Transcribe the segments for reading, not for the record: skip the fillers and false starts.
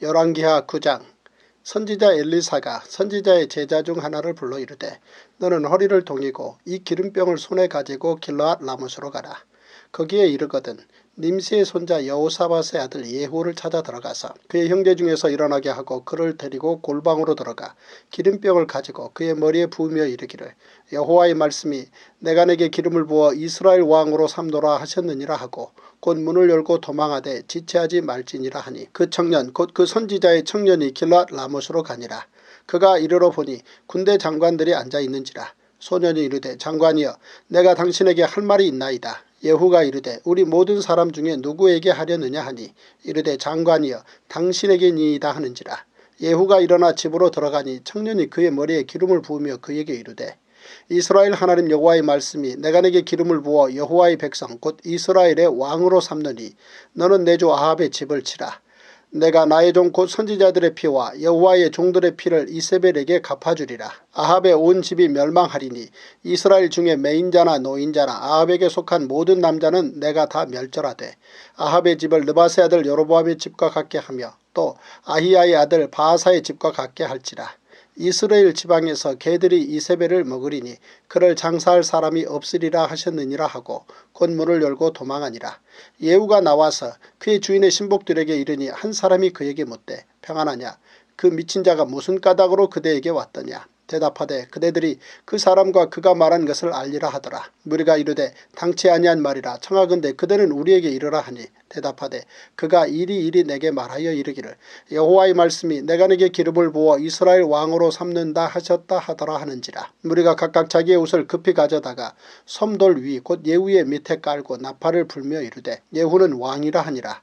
열왕기하 9장. 선지자 엘리사가 선지자의 제자 중 하나를 불러 이르되 너는 허리를 동이고 이 기름병을 손에 가지고 길르앗 라못으로 가라. 거기에 이르거든 님시의 손자 여호사밧의 아들 예후를 찾아 들어가서 그의 형제 중에서 일어나게 하고 그를 데리고 골방으로 들어가 기름병을 가지고 그의 머리에 부으며 이르기를 여호와의 말씀이 내가 내게 기름을 부어 이스라엘 왕으로 삼노라 하셨느니라 하고 곧 문을 열고 도망하되 지체하지 말지니라 하니 그 청년 곧 그 선지자의 청년이 길르앗 라못으로 가니라. 그가 이르러 보니 군대 장관들이 앉아 있는지라. 소년이 이르되 장관이여 내가 당신에게 할 말이 있나이다. 예후가 이르되 우리 모든 사람 중에 누구에게 하려느냐 하니 이르되 장관이여 당신에게니이다 하는지라. 예후가 일어나 집으로 들어가니 청년이 그의 머리에 기름을 부으며 그에게 이르되 이스라엘 하나님 여호와의 말씀이 내가 내게 기름을 부어 여호와의 백성 곧 이스라엘의 왕으로 삼느니 너는 내 주 아합의 집을 치라. 내가 나의 종 곧 선지자들의 피와 여호와의 종들의 피를 이세벨에게 갚아주리라. 아합의 온 집이 멸망하리니 이스라엘 중에 매인자나 노인자나 아합에게 속한 모든 남자는 내가 다 멸절하되 아합의 집을 느바세 아들 여로보암의 집과 같게 하며 또 아히야의 아들 바하사의 집과 같게 할지라. 이스라엘 지방에서 개들이 이세벨을 먹으리니 그를 장사할 사람이 없으리라 하셨느니라 하고 곧 문을 열고 도망하니라. 예후가 나와서 그의 주인의 신복들에게 이르니 한 사람이 그에게 묻되 평안하냐. 그 미친 자가 무슨 까닭으로 그대에게 왔더냐. 대답하되 그대들이 그 사람과 그가 말한 것을 알리라 하더라. 무리가 이르되 당치 아니한 말이라 청하건대 그대는 우리에게 이르라 하니 대답하되 그가 이리 내게 말하여 이르기를 여호와의 말씀이 내가 내게 기름을 부어 이스라엘 왕으로 삼는다 하셨다 하더라 하는지라. 무리가 각각 자기의 옷을 급히 가져다가 섬돌 위 곧 예후의 밑에 깔고 나팔을 불며 이르되 예후는 왕이라 하니라.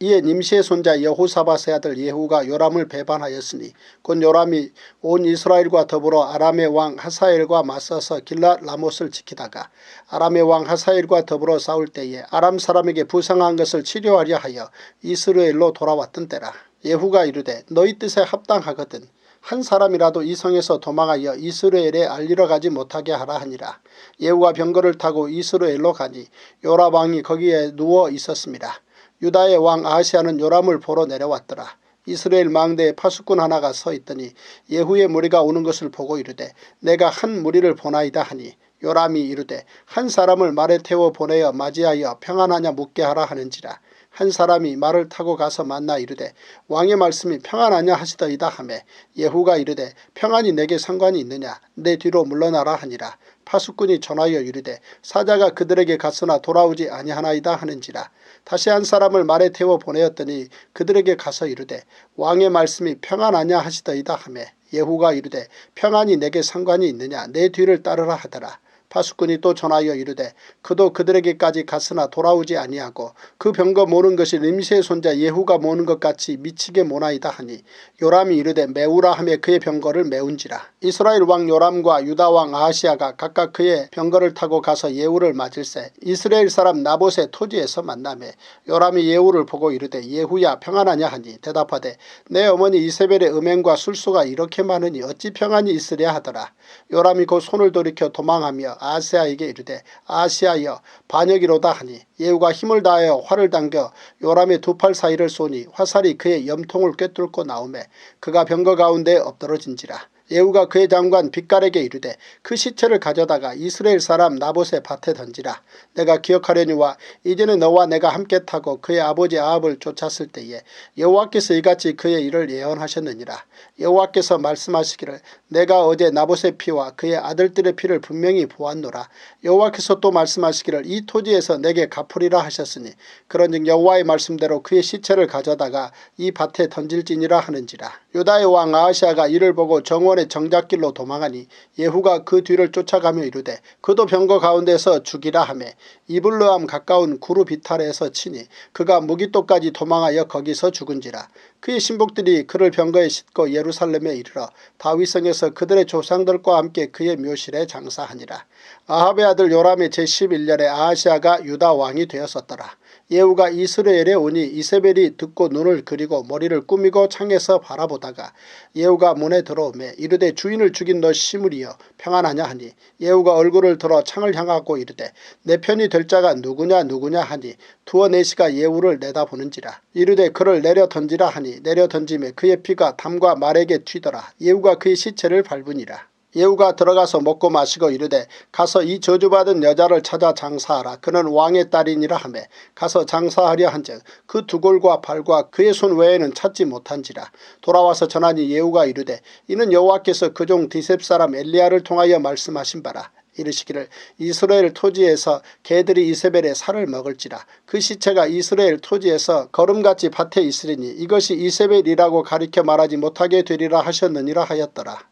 이에 님시의 손자 여호사밧의 아들 예후가 요람을 배반하였으니 곧 요람이 온 이스라엘과 더불어 아람의 왕 하사엘과 맞서서 길르앗 라못을 지키다가 아람의 왕 하사엘과 더불어 싸울 때에 아람 사람에게 부상한 것을 치료하려 하여 이스라엘로 돌아왔던 때라. 예후가 이르되 너희 뜻에 합당하거든 한 사람이라도 이 성에서 도망하여 이스라엘에 알리러 가지 못하게 하라 하니라. 예후가 병거를 타고 이스라엘로 가니 요람 왕이 거기에 누워 있었습니다. 유다의 왕 아하시야는 요람을 보러 내려왔더라. 이스라엘 망대에 파수꾼 하나가 서 있더니 예후의 무리가 오는 것을 보고 이르되 내가 한 무리를 보나이다 하니 요람이 이르되 한 사람을 말에 태워 보내어 맞이하여 평안하냐 묻게 하라 하는지라. 한 사람이 말을 타고 가서 만나 이르되 왕의 말씀이 평안하냐 하시더이다 하매 예후가 이르되 평안이 내게 상관이 있느냐 내 뒤로 물러나라 하니라. 파수꾼이 전하여 이르되 사자가 그들에게 갔으나 돌아오지 아니하나이다 하는지라. 다시 한 사람을 말에 태워 보내었더니 그들에게 가서 이르되 왕의 말씀이 평안하냐 하시더이다 하매 예후가 이르되 평안이 내게 상관이 있느냐 내 뒤를 따르라 하더라. 파수꾼이 또 전하여 이르되 그도 그들에게까지 갔으나 돌아오지 아니하고 그 병거 모는 것이 님시의 손자 예후가 모는 것 같이 미치게 모나이다 하니 요람이 이르되 메우라 하며 그의 병거를 메운지라. 이스라엘 왕 요람과 유다 왕 아하시야가 각각 그의 병거를 타고 가서 예후를 맞을새 이스라엘 사람 나봇의 토지에서 만나매 요람이 예후를 보고 이르되 예후야 평안하냐 하니 대답하되 내 어머니 이세벨의 음행과 술수가 이렇게 많으니 어찌 평안이 있으랴 하더라. 요람이 곧 손을 돌이켜 도망하며 아하시야에게 이르되 아하시야여 반역이로다 하니 예후가 힘을 다하여 활을 당겨 요람의 두 팔 사이를 쏘니 화살이 그의 염통을 꿰뚫고 나오매 그가 병거 가운데 엎드러진지라. 예후가 그의 장관 빗갈에게 이르되 그 시체를 가져다가 이스라엘 사람 나봇의 밭에 던지라. 내가 기억하려니와 이제는 너와 내가 함께 타고 그의 아버지 아합을 쫓았을 때에 여호와께서 이같이 그의 일을 예언하셨느니라. 여호와께서 말씀하시기를 내가 어제 나봇의 피와 그의 아들들의 피를 분명히 보았노라. 여호와께서 또 말씀하시기를 이 토지에서 내게 갚으리라 하셨으니 그런즉 여호와의 말씀대로 그의 시체를 가져다가 이 밭에 던질지니라 하는지라. 유다의 왕 아하시야가 이를 보고 정원의 정작길로 도망하니 예후가 그 뒤를 쫓아가며 이르되 그도 병거 가운데서 죽이라 하며 이블르암 가까운 구루 비탈에서 치니 그가 무기토까지 도망하여 거기서 죽은지라. 그의 신복들이 그를 병거에 싣고 예루살렘에 이르러 다윗성에서 그들의 조상들과 함께 그의 묘실에 장사하니라. 아합의 아들 요람의 제11년에 아하시야가 유다 왕이 되었었더라. 예후가 이스라엘에 오니 이세벨이 듣고 눈을 그리고 머리를 꾸미고 창에서 바라보다가 예후가 문에 들어오매 이르되 주인을 죽인 너 시므리여 평안하냐 하니 예후가 얼굴을 들어 창을 향하고 이르되 내 편이 될 자가 누구냐 누구냐 하니 두어 내시가 예후를 내다보는지라. 이르되 그를 내려 던지라 하니 내려 던짐에 그의 피가 담과 말에게 튀더라. 예후가 그의 시체를 밟으니라. 예후가 들어가서 먹고 마시고 이르되 가서 이 저주받은 여자를 찾아 장사하라. 그는 왕의 딸이니라 하매 가서 장사하려 한즉 그 두골과 발과 그의 손 외에는 찾지 못한지라. 돌아와서 전하니 예후가 이르되 이는 여호와께서 그종 디셉 사람 엘리야를 통하여 말씀하신 바라. 이르시기를 이스라엘 토지에서 개들이 이세벨의 살을 먹을지라. 그 시체가 이스라엘 토지에서 거름같이 밭에 있으리니 이것이 이세벨이라고 가리켜 말하지 못하게 되리라 하셨느니라 하였더라.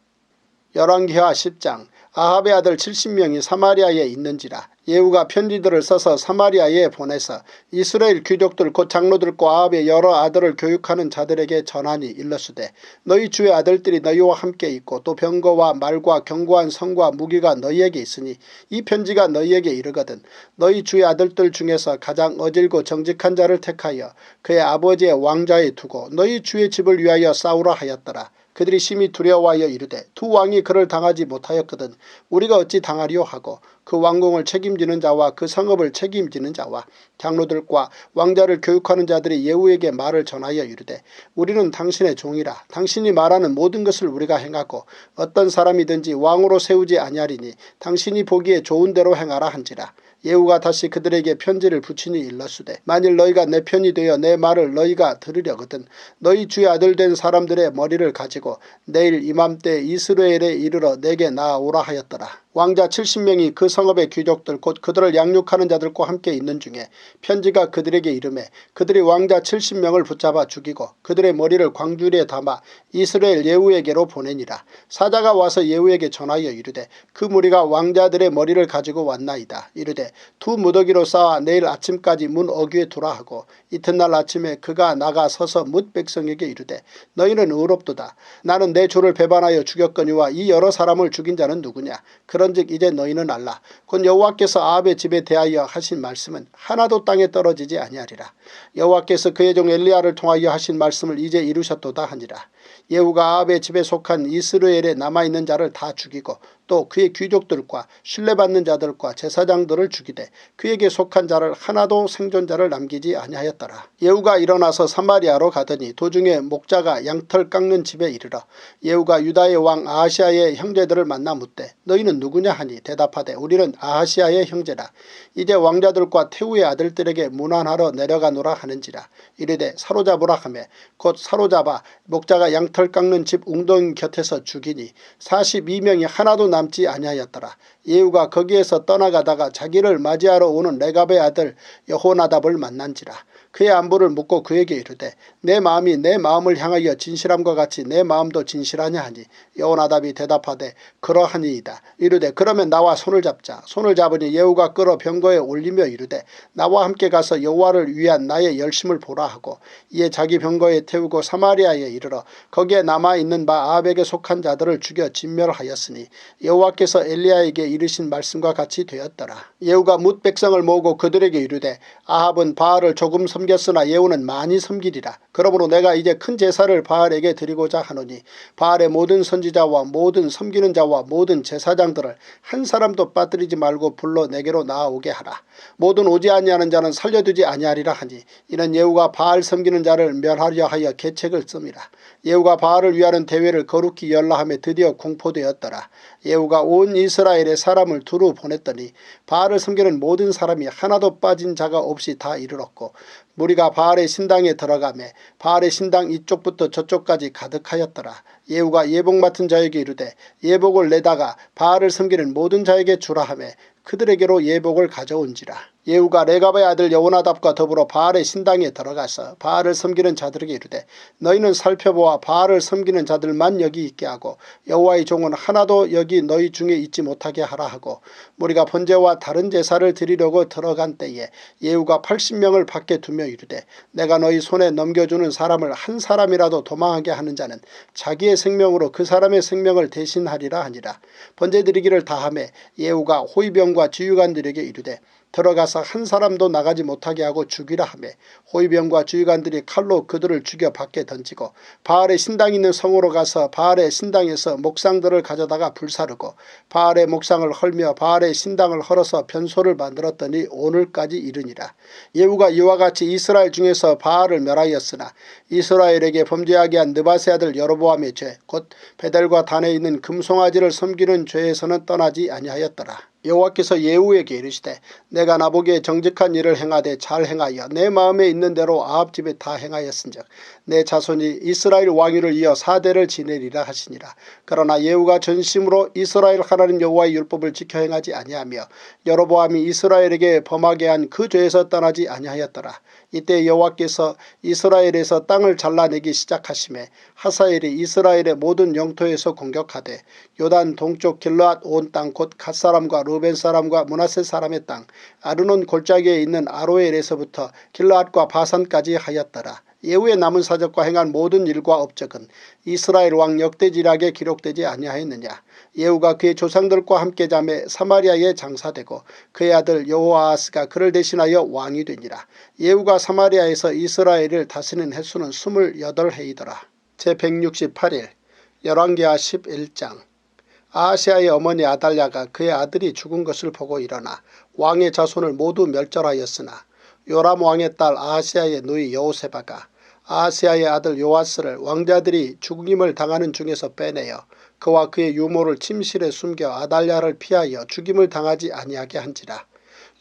열왕기하 10장. 아합의 아들 70명이 사마리아에 있는지라. 예후가 편지들을 써서 사마리아에 보내서 이스라엘 귀족들 곧 장로들과 아합의 여러 아들을 교육하는 자들에게 전하니 일러스되 너희 주의 아들들이 너희와 함께 있고 또 병거와 말과 견고한 성과 무기가 너희에게 있으니 이 편지가 너희에게 이르거든 너희 주의 아들들 중에서 가장 어질고 정직한 자를 택하여 그의 아버지의 왕좌에 두고 너희 주의 집을 위하여 싸우라 하였더라. 그들이 심히 두려워하여 이르되 두 왕이 그를 당하지 못하였거든 우리가 어찌 당하리요 하고 그 왕궁을 책임지는 자와 그 성읍을 책임지는 자와 장로들과 왕자를 교육하는 자들이 예후에게 말을 전하여 이르되 우리는 당신의 종이라. 당신이 말하는 모든 것을 우리가 행하고 어떤 사람이든지 왕으로 세우지 아니하리니 당신이 보기에 좋은 대로 행하라 한지라. 예후가 다시 그들에게 편지를 붙이니 일렀으되 만일 너희가 내 편이 되어 내 말을 너희가 들으려거든 너희 주의 아들 된 사람들의 머리를 가지고 내일 이맘때 이스라엘에 이르러 내게 나아오라 하였더라. 왕자 70명이 그 성읍의 귀족들 곧 그들을 양육하는 자들과 함께 있는 중에 편지가 그들에게 이르매 그들이 왕자 70명을 붙잡아 죽이고 그들의 머리를 광주리에 담아 이스라엘 예후에게로 보내니라. 사자가 와서 예후에게 전하여 이르되 그 무리가 왕자들의 머리를 가지고 왔나이다. 이르되 두 무더기로 쌓아 내일 아침까지 문 어귀에 두라 하고 이튿날 아침에 그가 나가 서서 뭇 백성에게 이르되 너희는 의롭도다. 나는 내 주를 배반하여 죽였거니와 이 여러 사람을 죽인 자는 누구냐. 그런즉 이제 너희는 알라. 곧 여호와께서 아합의 집에 대하여 하신 말씀은 하나도 땅에 떨어지지 아니하리라. 여호와께서 그의 종 엘리야를 통하여 하신 말씀을 이제 이루셨도다 하니라. 예후가 아합의 집에 속한 이스라엘에 남아있는 자를 다 죽이고 또 그의 귀족들과 신뢰받는 자들과 제사장들을 죽이되 그에게 속한 자를 하나도 생존자를 남기지 아니하였더라. 예후가 일어나서 사마리아로 가더니 도중에 목자가 양털 깎는 집에 이르러 예후가 유다의 왕 아하시아의 형제들을 만나 묻되 너희는 누구냐 하니 대답하되 우리는 아하시아의 형제라. 이제 왕자들과 태후의 아들들에게 문안하러 내려가노라 하는지라. 이르되 사로잡으라 하매 곧 사로잡아 목자가 양털 깎는 집 웅덩이 곁에서 죽이니 42명이 하나도 남지 아니하였더라. 예후가 거기에서 떠나가다가 자기를 맞이하러 오는 레갑의 아들 여호나답을 만난지라. 그의 안부를 묻고 그에게 이르되 내 마음이 내 마음을 향하여 진실함과 같이 내 마음도 진실하냐 하니 여호나답이 대답하되 그러하니이다. 이르되 그러면 나와 손을 잡자. 손을 잡으니 예후가 끌어 병거에 올리며 이르되 나와 함께 가서 여호와를 위한 나의 열심을 보라 하고 이에 자기 병거에 태우고 사마리아에 이르러 거기에 남아있는 바 아합에게 속한 자들을 죽여 진멸하였으니 여호와께서 엘리야에게 이르신 말씀과 같이 되었더라. 예후가 뭇 백성을 모으고 그들에게 이르되 아합은 바알을 조금 섬겼으나 예후는 많이 섬기리라. 그러므로 내가 이제 큰 제사를 바알에게 드리고자 하노니 바알의 모든 선지자와 모든 섬기는 자와 모든 제사장들을 한 사람도 빠뜨리지 말고 불러 내게로 나아오게 하라. 모든 오지 아니하는 자는 살려두지 아니하리라 하니 이는 예후가 바알 섬기는 자를 멸하려 하여 계책을 씁니다. 예후가 바알을 위하는 대회를 거룩히 열라하며 드디어 공포되었더라. 예후가 온 이스라엘의 사람을 두루 보냈더니 바알을 섬기는 모든 사람이 하나도 빠진 자가 없이 다 이르렀고 무리가 바알의 신당에 들어가매 바알의 신당 이쪽부터 저쪽까지 가득하였더라. 예후가 예복 맡은 자에게 이르되 예복을 내다가 바알을 섬기는 모든 자에게 주라 하며 그들에게로 예복을 가져온지라. 예후가 레갑의 아들 여호나답과 더불어 바알의 신당에 들어가서 바알을 섬기는 자들에게 이르되 너희는 살펴보아 바알을 섬기는 자들만 여기 있게 하고 여호와의 종은 하나도 여기 너희 중에 있지 못하게 하라 하고 무리가 번제와 다른 제사를 드리려고 들어간 때에 예후가 80명을 밖에 두며 이르되 내가 너희 손에 넘겨주는 사람을 한 사람이라도 도망하게 하는 자는 자기의 생명으로 그 사람의 생명을 대신하리라 하니라. 번제드리기를 다하매 예후가 호위병과 지휘관들에게 이르되 들어가서 한 사람도 나가지 못하게 하고 죽이라 하며 호위병과 주의관들이 칼로 그들을 죽여 밖에 던지고 바알의 신당이 있는 성으로 가서 바알의 신당에서 목상들을 가져다가 불사르고 바알의 목상을 헐며 바알의 신당을 헐어서 변소를 만들었더니 오늘까지 이르니라. 예후가 이와 같이 이스라엘 중에서 바알을 멸하였으나 이스라엘에게 범죄하게 한 느바세 아들 여로보암의 죄 곧 베델과 단에 있는 금송아지를 섬기는 죄에서는 떠나지 아니하였더라. 여호와께서 예후에게 이르시되 내가 나보기에 정직한 일을 행하되 잘 행하여 내 마음에 있는 대로 아합 집에 다 행하였은즉 내 자손이 이스라엘 왕위를 이어 4대를 지내리라 하시니라. 그러나 예후가 전심으로 이스라엘 하나님 여호와의 율법을 지켜 행하지 아니하며 여로보암이 이스라엘에게 범하게 한 그 죄에서 떠나지 아니하였더라. 이때 여호와께서 이스라엘에서 땅을 잘라내기 시작하심에 하사엘이 이스라엘의 모든 영토에서 공격하되 요단 동쪽 길르앗 온 땅 곧 갓사람과 루벤 사람과 므낫세 사람의 땅 아르논 골짜기에 있는 아로엘에서부터 길르앗과 바산까지 하였더라. 예후의 남은 사적과 행한 모든 일과 업적은 이스라엘 왕 역대지략에 기록되지 아니하였느냐. 예후가 그의 조상들과 함께 잠에 사마리아에 장사되고 그의 아들 여호아하스가 그를 대신하여 왕이 되니라. 예후가 사마리아에서 이스라엘을 다스리는 횟수는 28해이더라. 제168일 열왕기하 11장. 아하시아의 어머니 아달랴가 그의 아들이 죽은 것을 보고 일어나 왕의 자손을 모두 멸절하였으나 요람 왕의 딸 아하시아의 누이 여호세바가 아하시아의 아들 요아스를 왕자들이 죽임을 당하는 중에서 빼내어 그와 그의 유모를 침실에 숨겨 아달랴를 피하여 죽임을 당하지 아니하게 한지라.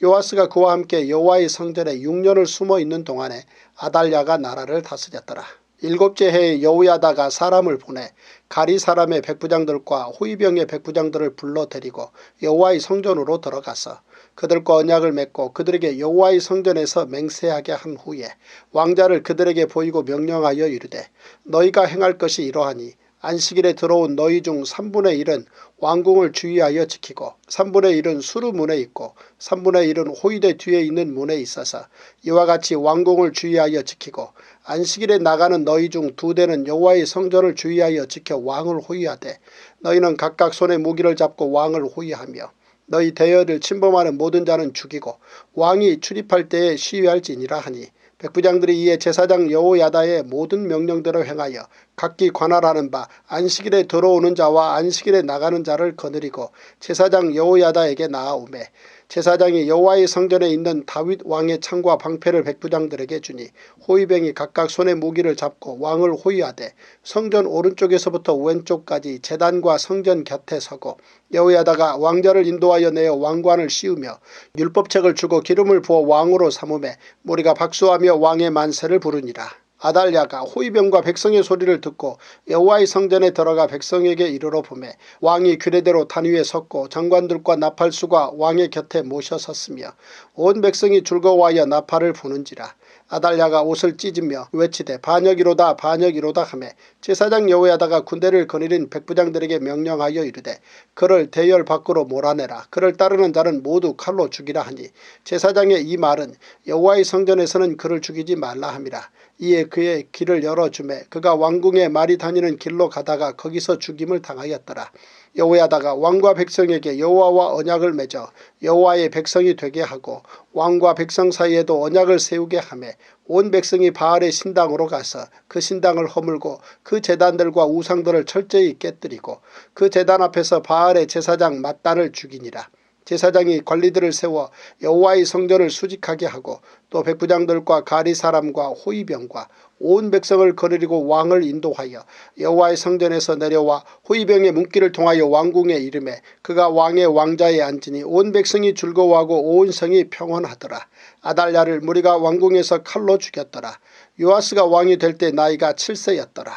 요아스가 그와 함께 여호와의 성전에 6년을 숨어 있는 동안에 아달랴가 나라를 다스렸더라. 7째 해에 여호야다가 사람을 보내 가리 사람의 백부장들과 호위병의 백부장들을 불러 데리고 여호와의 성전으로 들어가서 그들과 언약을 맺고 그들에게 여호와의 성전에서 맹세하게 한 후에 왕자를 그들에게 보이고 명령하여 이르되 너희가 행할 것이 이러하니 안식일에 들어온 너희 중 3분의 1은 왕궁을 주의하여 지키고 3분의 1은 수루문에 있고 3분의 1은 호위대 뒤에 있는 문에 있어서 이와 같이 왕궁을 주의하여 지키고 안식일에 나가는 너희 중 2대는 여호와의 성전을 주의하여 지켜 왕을 호위하되 너희는 각각 손에 무기를 잡고 왕을 호위하며 너희 대여를 침범하는 모든 자는 죽이고 왕이 출입할 때에 시위할지니라 하니 백부장들이 이에 제사장 여호야다의 모든 명령대로 행하여 각기 관할하는 바 안식일에 들어오는 자와 안식일에 나가는 자를 거느리고 제사장 여호야다에게 나아오매 제사장이 여호와의 성전에 있는 다윗 왕의 창과 방패를 백부장들에게 주니 호위병이 각각 손에 무기를 잡고 왕을 호위하되 성전 오른쪽에서부터 왼쪽까지 제단과 성전 곁에 서고 여호야다가 왕자를 인도하여 내어 왕관을 씌우며 율법책을 주고 기름을 부어 왕으로 삼음에 무리가 박수하며 왕의 만세를 부르니라. 아달랴가 호위병과 백성의 소리를 듣고 여호와의 성전에 들어가 백성에게 이르러 보매 왕이 규례대로 단 위에 섰고 장관들과 나팔수가 왕의 곁에 모셔 섰으며 온 백성이 즐거워하여 나팔을 부는지라. 아달랴가 옷을 찢으며 외치되 반역이로다 반역이로다 하매 제사장 여호야다가 군대를 거느린 백부장들에게 명령하여 이르되 그를 대열 밖으로 몰아내라. 그를 따르는 자는 모두 칼로 죽이라 하니 제사장의 이 말은 여호와의 성전에서는 그를 죽이지 말라 함이라. 이에 그의 길을 열어주매 그가 왕궁에 말이 다니는 길로 가다가 거기서 죽임을 당하였더라. 여호야다가 왕과 백성에게 여호와와 언약을 맺어 여호와의 백성이 되게 하고 왕과 백성 사이에도 언약을 세우게 하매 온 백성이 바알의 신당으로 가서 그 신당을 허물고 그 제단들과 우상들을 철저히 깨뜨리고 그 제단 앞에서 바알의 제사장 맏단을 죽이니라. 제사장이 관리들을 세워 여호와의 성전을 수직하게 하고 또 백부장들과 가리 사람과 호위병과 온 백성을 거느리고 왕을 인도하여 여호와의 성전에서 내려와 호위병의 문길을 통하여 왕궁에 이르매 그가 왕의 왕자에 앉으니 온 백성이 즐거워하고 온 성이 평온하더라. 아달랴를 무리가 왕궁에서 칼로 죽였더라. 요아스가 왕이 될 때 나이가 7세였더라.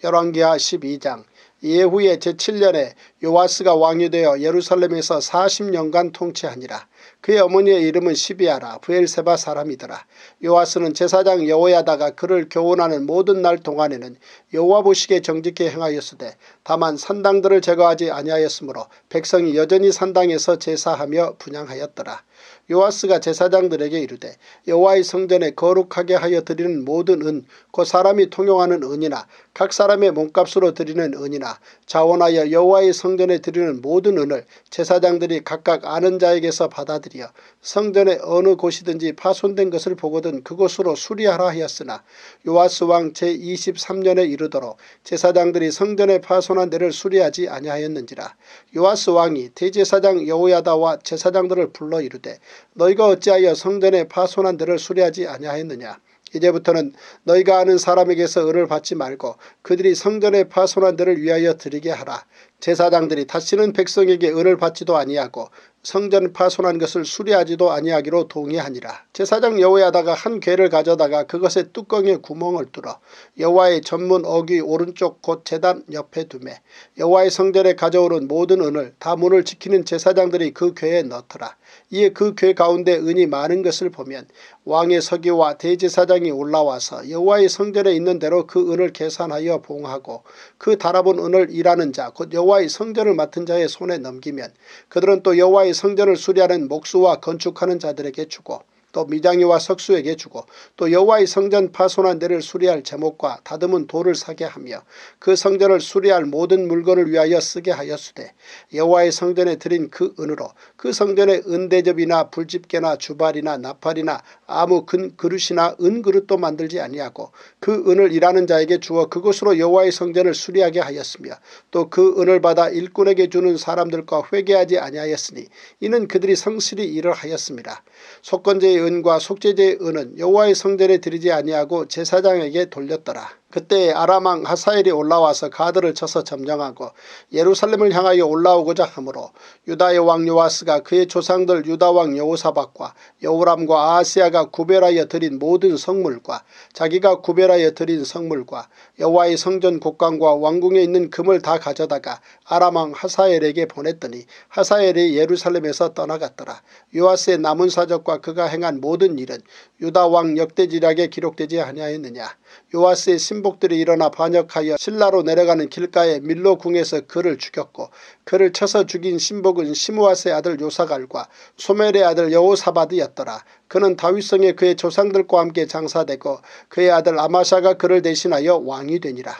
열왕기하 12장. 예후의 제7년에 요아스가 왕이 되어 예루살렘에서 40년간 통치하니라. 그의 어머니의 이름은 시비아라 브엘세바 사람이더라. 요아스는 제사장 여호야다가 그를 교훈하는 모든 날 동안에는 여호와 보시기에 정직히 행하였으되 다만 산당들을 제거하지 아니하였으므로 백성이 여전히 산당에서 제사하며 분향하였더라. 요아스가 제사장들에게 이르되 여호와의 성전에 거룩하게 하여 드리는 모든 은 곧 사람이 통용하는 은이나 각 사람의 몸값으로 드리는 은이나 자원하여 여호와의 성전에 드리는 모든 은을 제사장들이 각각 아는 자에게서 받아들여 성전의 어느 곳이든지 파손된 것을 보거든 그곳으로 수리하라 하였으나 요아스 왕 제23년에 이르도록 제사장들이 성전에 파손한 데를 수리하지 아니하였는지라. 요아스 왕이 대제사장 여호야다와 제사장들을 불러 이르되 너희가 어찌하여 성전에 파손한 데를 수리하지 아니하였느냐. 이제부터는 너희가 아는 사람에게서 은을 받지 말고 그들이 성전에 파손한 데를 위하여 드리게 하라. 제사장들이 다시는 백성에게 은을 받지도 아니하고 성전 파손한 것을 수리하지도 아니하기로 동의하니라. 제사장 여호야다가 한 궤를 가져다가 그것의 뚜껑에 구멍을 뚫어 여호와의 전문 어귀 오른쪽 곧 제단 옆에 두매 여호와의 성전에 가져오는 모든 은을 다 문을 지키는 제사장들이 그 궤에 넣더라. 이에 그 궤 가운데 은이 많은 것을 보면 왕의 서기와 대제사장이 올라와서 여호와의 성전에 있는 대로 그 은을 계산하여 봉하고 그 달아본 은을 일하는 자 곧 여호와의 성전을 맡은 자의 손에 넘기면 그들은 또 여호와의 성전을 수리하는 목수와 건축하는 자들에게 주고 또 미장이와 석수에게 주고 또 여호와의 성전 파손한 데를 수리할 제목과 다듬은 돌을 사게 하며 그 성전을 수리할 모든 물건을 위하여 쓰게 하였으되 여호와의 성전에 드린 그 은으로 그 성전의 은대접이나 불집게나 주발이나 나팔이나 아무 근 그릇이나 은그릇도 만들지 아니하고 그 은을 일하는 자에게 주어 그것으로 여호와의 성전을 수리하게 하였으며 또 그 은을 받아 일꾼에게 주는 사람들과 회개하지 아니하였으니 이는 그들이 성실히 일을 하였습니다. 속건제의 은과 속죄제의 은은 여호와의 성전에 드리지 아니하고 제사장에게 돌렸더라. 그때 아람 왕 하사엘이 올라와서 가드를 쳐서 점령하고 예루살렘을 향하여 올라오고자 하므로 유다의 왕 요아스가 그의 조상들 유다 왕 여호사밧과 여호람과 아하스야가 구별하여 드린 모든 성물과 자기가 구별하여 드린 성물과 여호와의 성전 곡간과 왕궁에 있는 금을 다 가져다가 아람 왕 하사엘에게 보냈더니 하사엘이 예루살렘에서 떠나갔더라. 요아스의 남은 사적과 그가 행한 모든 일은 유다 왕 역대지략에 기록되지 아니하였느냐. 요아스의 신복들이 일어나 반역하여 실라로 내려가는 길가에 밀로 궁에서 그를 죽였고 그를 쳐서 죽인 신복은 시므아스의 아들 요사갈과 소멜의 아들 여호사밧이었더라. 그는 다윗성에 그의 조상들과 함께 장사되고 그의 아들 아마샤가 그를 대신하여 왕이 되니라.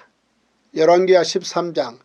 열왕기하 13장.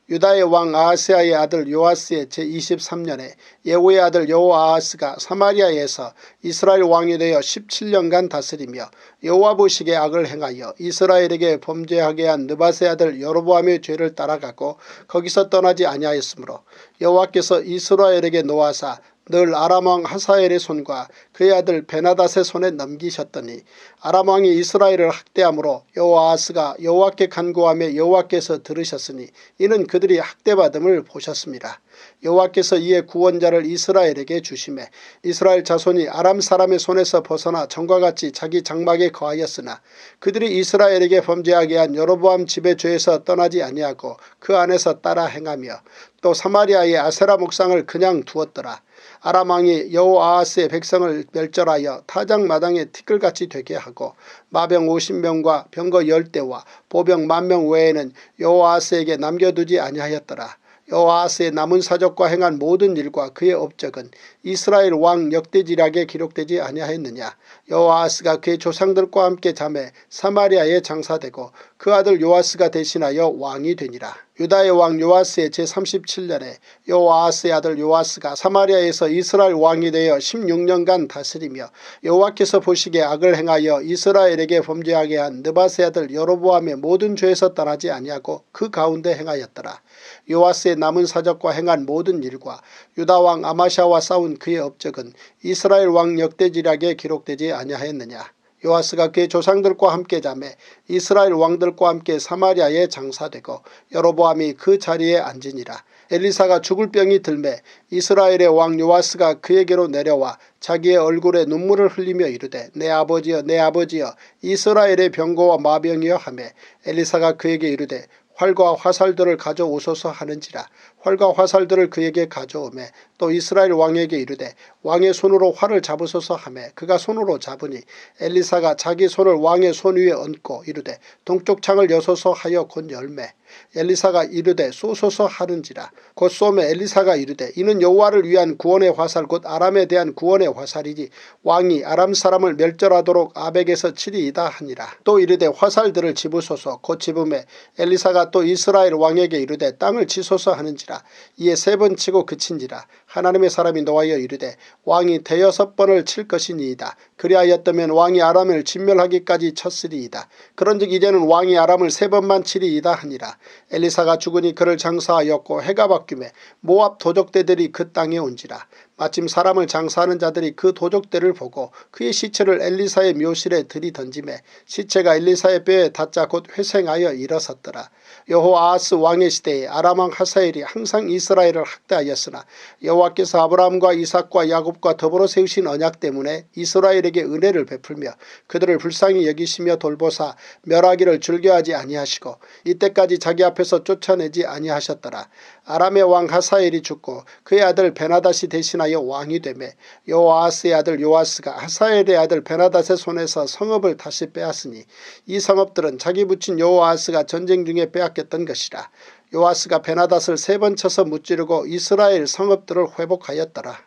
유다의 왕 아하스야의 아들 요아스의 제23년에 예후의 아들 여호아하스가 사마리아에서 이스라엘 왕이 되어 17년간 다스리며 여호와 보시기에 악을 행하여 이스라엘에게 범죄하게 한 느밧의 아들 여로보암의 죄를 따라가고 거기서 떠나지 아니하였으므로 여호와께서 이스라엘에게 노하사 늘 아람왕 하사엘의 손과 그의 아들 베나닷의 손에 넘기셨더니 아람왕이 이스라엘을 학대함으로 여호아하스가 여호와께 간구하며 여호와께서 들으셨으니 이는 그들이 학대받음을 보셨습니다. 여호와께서 이에 구원자를 이스라엘에게 주심에 이스라엘 자손이 아람 사람의 손에서 벗어나 전과 같이 자기 장막에 거하였으나 그들이 이스라엘에게 범죄하게 한 여로보암 집의 죄에서 떠나지 아니하고 그 안에서 따라 행하며 또 사마리아의 아세라 목상을 그냥 두었더라. 아람 왕이 여호아하스의 백성을 멸절하여 타작마당에 티끌같이 되게 하고 마병 50명과 병거 10대와 보병 10,000명 외에는 여호아하스에게 남겨두지 아니하였더라. 여호아하스의 남은 사적과 행한 모든 일과 그의 업적은 이스라엘 왕 역대지략에 기록되지 아니하였느냐. 여호아하스가 그의 조상들과 함께 잠에 사마리아에 장사되고 그 아들 요아스가 대신하여 왕이 되니라. 유다의 왕 요아스의 제37년에 여호아하스의 아들 요아스가 사마리아에서 이스라엘 왕이 되어 16년간 다스리며 여호와께서 보시기에 악을 행하여 이스라엘에게 범죄하게 한 느밧의 아들 여로보암의 모든 죄에서 떠나지 아니하고 그 가운데 행하였더라. 요아스의 남은 사적과 행한 모든 일과 유다 왕 아마샤와 싸운 그의 업적은 이스라엘 왕 역대지략에 기록되지 아니하였느냐. 요아스가 그의 조상들과 함께 잠에 이스라엘 왕들과 함께 사마리아에 장사되고 여로보암이 그 자리에 앉으니라. 엘리사가 죽을 병이 들매 이스라엘의 왕 요아스가 그에게로 내려와 자기의 얼굴에 눈물을 흘리며 이르되 내 아버지여 내 아버지여 이스라엘의 병거와 마병이여 하매 엘리사가 그에게 이르되 활과 화살들을 가져오소서 하는지라. 활과 화살들을 그에게 가져오매 또 이스라엘 왕에게 이르되 왕의 손으로 활을 잡으소서 하매 그가 손으로 잡으니 엘리사가 자기 손을 왕의 손 위에 얹고 이르되 동쪽 창을 여소서 하여 곧 열매 엘리사가 이르되 쏘소서 하는지라. 곧 쏘매 엘리사가 이르되 이는 여호와를 위한 구원의 화살 곧 아람에 대한 구원의 화살이니 왕이 아람 사람을 멸절하도록 아벡에서 치리이다 하니라. 또 이르되 화살들을 집으소서. 곧 집음에 엘리사가 또 이스라엘 왕에게 이르되 땅을 치소서 하는지라. 이에 3번 치고 그친지라. 하나님의 사람이 노하여 이르되 왕이 6번을 칠 것이니이다. 그리하였다면 왕이 아람을 진멸하기까지 쳤으리이다. 그런즉 이제는 왕이 아람을 3번만 치리이다 하니라. 엘리사가 죽으니 그를 장사하였고 해가 바뀌매 모압 도적대들이 그 땅에 온지라. 마침 사람을 장사하는 자들이 그 도적대를 보고 그의 시체를 엘리사의 묘실에 들이던지매 시체가 엘리사의 뼈에 닿자 곧 회생하여 일어섰더라. 여호아하스 왕의 시대에 아람 왕 하사엘이 항상 이스라엘을 학대하였으나 여호와께서 아브라함과 이삭과 야곱과 더불어 세우신 언약 때문에 이스라엘에게 은혜를 베풀며 그들을 불쌍히 여기시며 돌보사 멸하기를 즐겨하지 아니하시고 이때까지 자기 앞에서 쫓아내지 아니하셨더라. 아람의 왕 하사엘이 죽고 그의 아들 베나닷이 대신하여 왕이 되매 여호아하스의 아들 요아스가 하사엘의 아들 베나닷의 손에서 성읍을 다시 빼앗으니 이 성읍들은 자기 부친 여호아하스가 전쟁 중에 빼앗겼던 것이라. 요아스가 베나닷을 3번 쳐서 무찌르고 이스라엘 성읍들을 회복하였더라.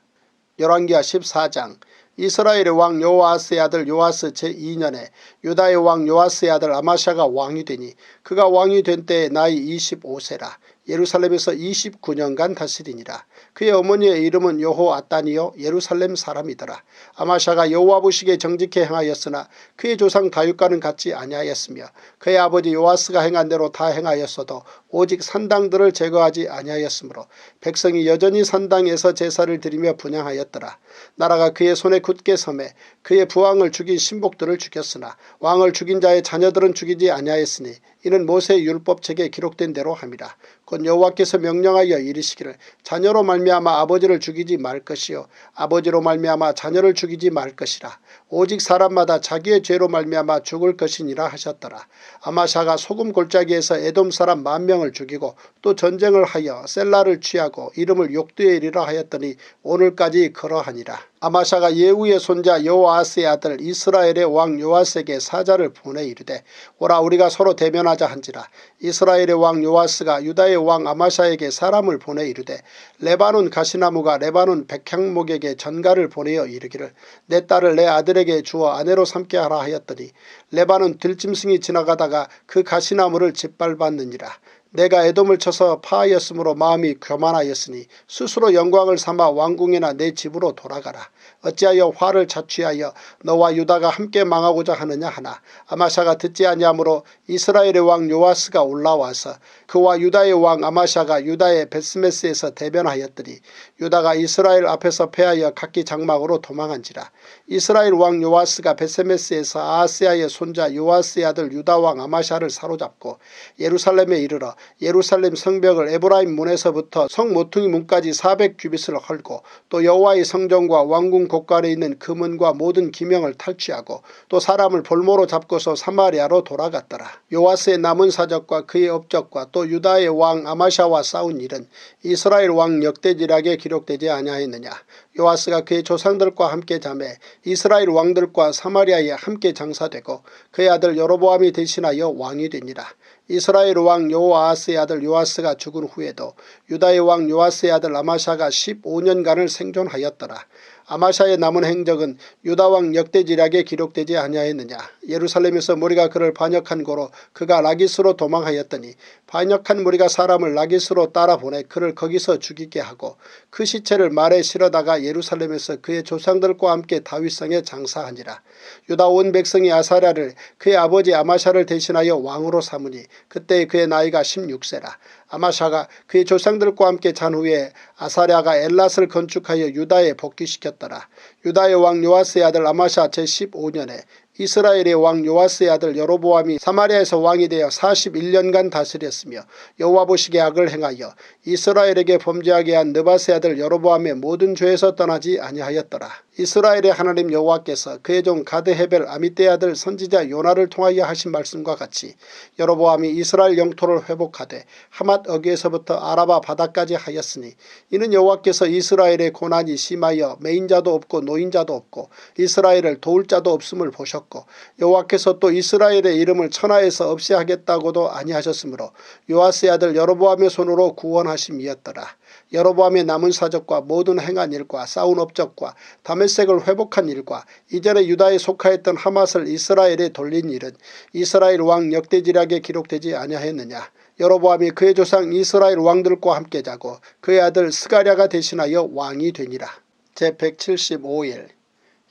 열왕기하 14장. 이스라엘의 왕 여호아하스의 아들 요아스 제2년에 유다의 왕 요아스의 아들 아마샤가 왕이 되니 그가 왕이 된 때에 나이 25세라. 예루살렘에서 29년간 다스리니라. 그의 어머니의 이름은 여호아따니요 예루살렘 사람이더라. 아마샤가 여호와 보시기에 정직히 행하였으나 그의 조상 다윗과는 같지 아니하였으며 그의 아버지 요아스가 행한 대로 다 행하였어도 오직 산당들을 제거하지 아니하였으므로 백성이 여전히 산당에서 제사를 드리며 분향하였더라. 나라가 그의 손에 굳게 섬에 그의 부왕을 죽인 신복들을 죽였으나 왕을 죽인 자의 자녀들은 죽이지 아니하였으니 이는 모세의 율법책에 기록된 대로 함이라. 곧 여호와께서 명령하여 이르시기를 자녀로 말미암아 아버지를 죽이지 말 것이요 아버지로 말미암아 자녀를 죽이지 말 것이라. 오직 사람마다 자기의 죄로 말미암아 죽을 것이니라 하셨더라. 아마샤가 소금 골짜기에서 에돔 사람 10,000명을 죽이고 또 전쟁을 하여 셀라를 취하고 이름을 욕드엘이라 하였더니 오늘까지 그러하니라. 아마샤가 예후의 손자 여호아스의 아들 이스라엘의 왕 요아스에게 사자를 보내 이르되 오라 우리가 서로 대면하자 한지라. 이스라엘의 왕 요아스가 유다의 왕 아마샤에게 사람을 보내 이르되 레바논 가시나무가 레바논 백향목에게 전가를 보내어 이르기를 내 딸을 내 아들에게 주어 아내로 삼게 하라 하였더니 레바논 들짐승이 지나가다가 그 가시나무를 짓밟았느니라. 내가 에돔을 쳐서 파하였으므로 마음이 교만하였으니 스스로 영광을 삼아 왕궁이나 내 집으로 돌아가라. 어찌하여 화를 자취하여 너와 유다가 함께 망하고자 하느냐 하나 아마샤가 듣지 아니하므로 이스라엘의 왕 요아스가 올라와서 그와 유다의 왕 아마샤가 유다의 베스메스에서 대변하였더니 유다가 이스라엘 앞에서 패하여 각기 장막으로 도망한지라. 이스라엘 왕 요아스가 베스메스에서 아하스야의 손자 요아스의 아들 유다 왕 아마샤를 사로잡고 예루살렘에 이르러 예루살렘 성벽을 에브라임 문에서부터 성 모퉁이 문까지 400규빗을 헐고 또 여호와의 성전과 왕궁 곳간에 있는 금은과 모든 기명을 탈취하고 또 사람을 볼모로 잡고서 사마리아로 돌아갔더라. 요아스의 남은 사적과 그의 업적과 또 유다의 왕 아마샤와 싸운 일은 이스라엘 왕 역대지략에 기록되지 아니하였느냐. 요아스가 그의 조상들과 함께 자매 이스라엘 왕들과 사마리아에 함께 장사되고 그의 아들 여로보암이 대신하여 왕이 되니라. 이스라엘 왕 여호아하스의 아들 요아스가 죽은 후에도 유다의 왕 요아스의 아들 아마샤가 15년간을 생존하였더라. 아마샤의 남은 행적은 유다왕 역대지략에 기록되지 아니하였느냐. 예루살렘에서 무리가 그를 반역한 고로 그가 라기스로 도망하였더니 반역한 무리가 사람을 라기스로 따라보내 그를 거기서 죽이게 하고 그 시체를 말에 실어다가 예루살렘에서 그의 조상들과 함께 다윗성에 장사하니라. 유다 온 백성이 아사랴를 그의 아버지 아마샤를 대신하여 왕으로 삼으니 그때 그의 나이가 16세라. 아마샤가 그의 조상들과 함께 잔 후에 아사랴가 엘랏을 건축하여 유다에 복귀시켰더라. 유다의 왕 요아스의 아들 아마샤 제15년에 이스라엘의 왕 요아스의 아들 여로보암이 사마리아에서 왕이 되어 41년간 다스렸으며 여호와 보시기에 악을 행하여 이스라엘에게 범죄하게 한 느밧의 아들 여로보암의 모든 죄에서 떠나지 아니하였더라. 이스라엘의 하나님 여호와께서 그의 종 가드 헤벨 아미떼의 아들 선지자 요나를 통하여 하신 말씀과 같이 여로보암이 이스라엘 영토를 회복하되 하맛 어귀에서부터 아라바 바다까지 하였으니 이는 여호와께서 이스라엘의 고난이 심하여 매인자도 없고 노인자도 없고 이스라엘을 도울 자도 없음을 보셨고 하셨고 여호와께서 또 이스라엘의 이름을 천하에서 없애하겠다고도 아니하셨으므로 요아스의 아들 여로보암의 손으로 구원하심이었더라. 여로보암의 남은 사적과 모든 행한 일과 싸운 업적과 다메섹을 회복한 일과 이전에 유다에 속하였던 하맛을 이스라엘에 돌린 일은 이스라엘 왕 역대지략에 기록되지 아니하였느냐. 여로보암이 그의 조상 이스라엘 왕들과 함께 자고 그의 아들 스가랴가 대신하여 왕이 되니라. 제175일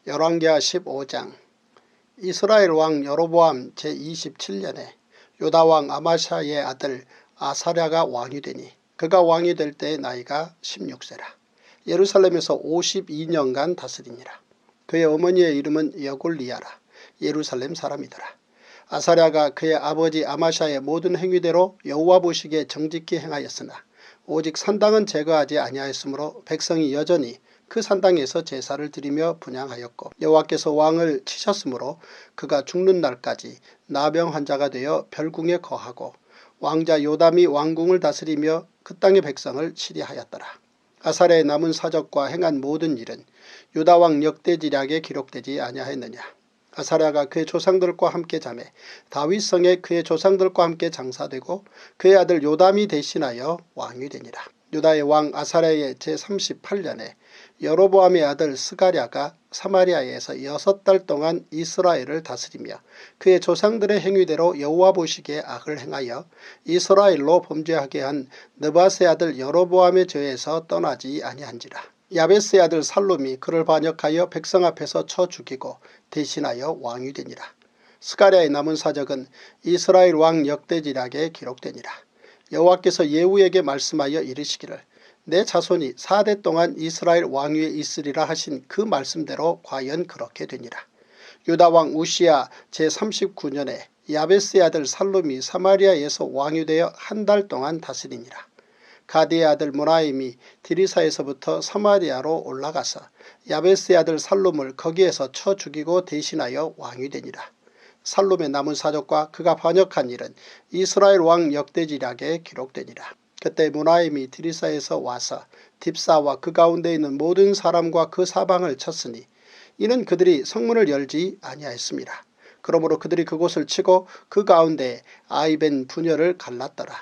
열왕기하 15장. 이스라엘 왕 여로보암 제27년에 유다왕 아마샤의 아들 아사랴가 왕이 되니 그가 왕이 될 때의 나이가 16세라. 예루살렘에서 52년간 다스리니라. 그의 어머니의 이름은 여골리야라. 예루살렘 사람이더라. 아사랴가 그의 아버지 아마샤의 모든 행위대로 여호와 보시기에 정직히 행하였으나 오직 산당은 제거하지 아니하였으므로 백성이 여전히 그 산당에서 제사를 드리며 분향하였고 여호와께서 왕을 치셨으므로 그가 죽는 날까지 나병 환자가 되어 별궁에 거하고 왕자 요담이 왕궁을 다스리며 그 땅의 백성을 치리하였더라. 아사랴의 남은 사적과 행한 모든 일은 유다왕 역대지략에 기록되지 아니하였느냐. 아사랴가 그의 조상들과 함께 자매 다윗성에 그의 조상들과 함께 장사되고 그의 아들 요담이 대신하여 왕이 되니라. 유다의 왕 아사랴의 제38년에 여로보암의 아들 스가랴가 사마리아에서 6달 동안 이스라엘을 다스리며 그의 조상들의 행위대로 여호와 보시기에 악을 행하여 이스라엘로 범죄하게 한 느밧의 아들 여로보암의 죄에서 떠나지 아니한지라. 야베스의 아들 살룸이 그를 반역하여 백성 앞에서 쳐 죽이고 대신하여 왕이 되니라. 스가랴의 남은 사적은 이스라엘 왕 역대지략에 기록되니라. 여호와께서 예후에게 말씀하여 이르시기를 내 자손이 4대 동안 이스라엘 왕위에 있으리라 하신 그 말씀대로 과연 그렇게 되니라. 유다왕 우시야 제39년에 야베스의 아들 살룸이 사마리아에서 왕이 되어 한 달 동안 다스리니라. 가디의 아들 모나임이 디리사에서부터 사마리아로 올라가서 야베스의 아들 살룸을 거기에서 쳐 죽이고 대신하여 왕이 되니라. 살룸의 남은 사적과 그가 반역한 일은 이스라엘 왕 역대지략에 기록되니라. 그때 모나임이 디리사에서 와서 딥사와 그 가운데 있는 모든 사람과 그 사방을 쳤으니 이는 그들이 성문을 열지 아니하였습니다. 그러므로 그들이 그곳을 치고 그 가운데 아이벤 분열을 갈랐더라.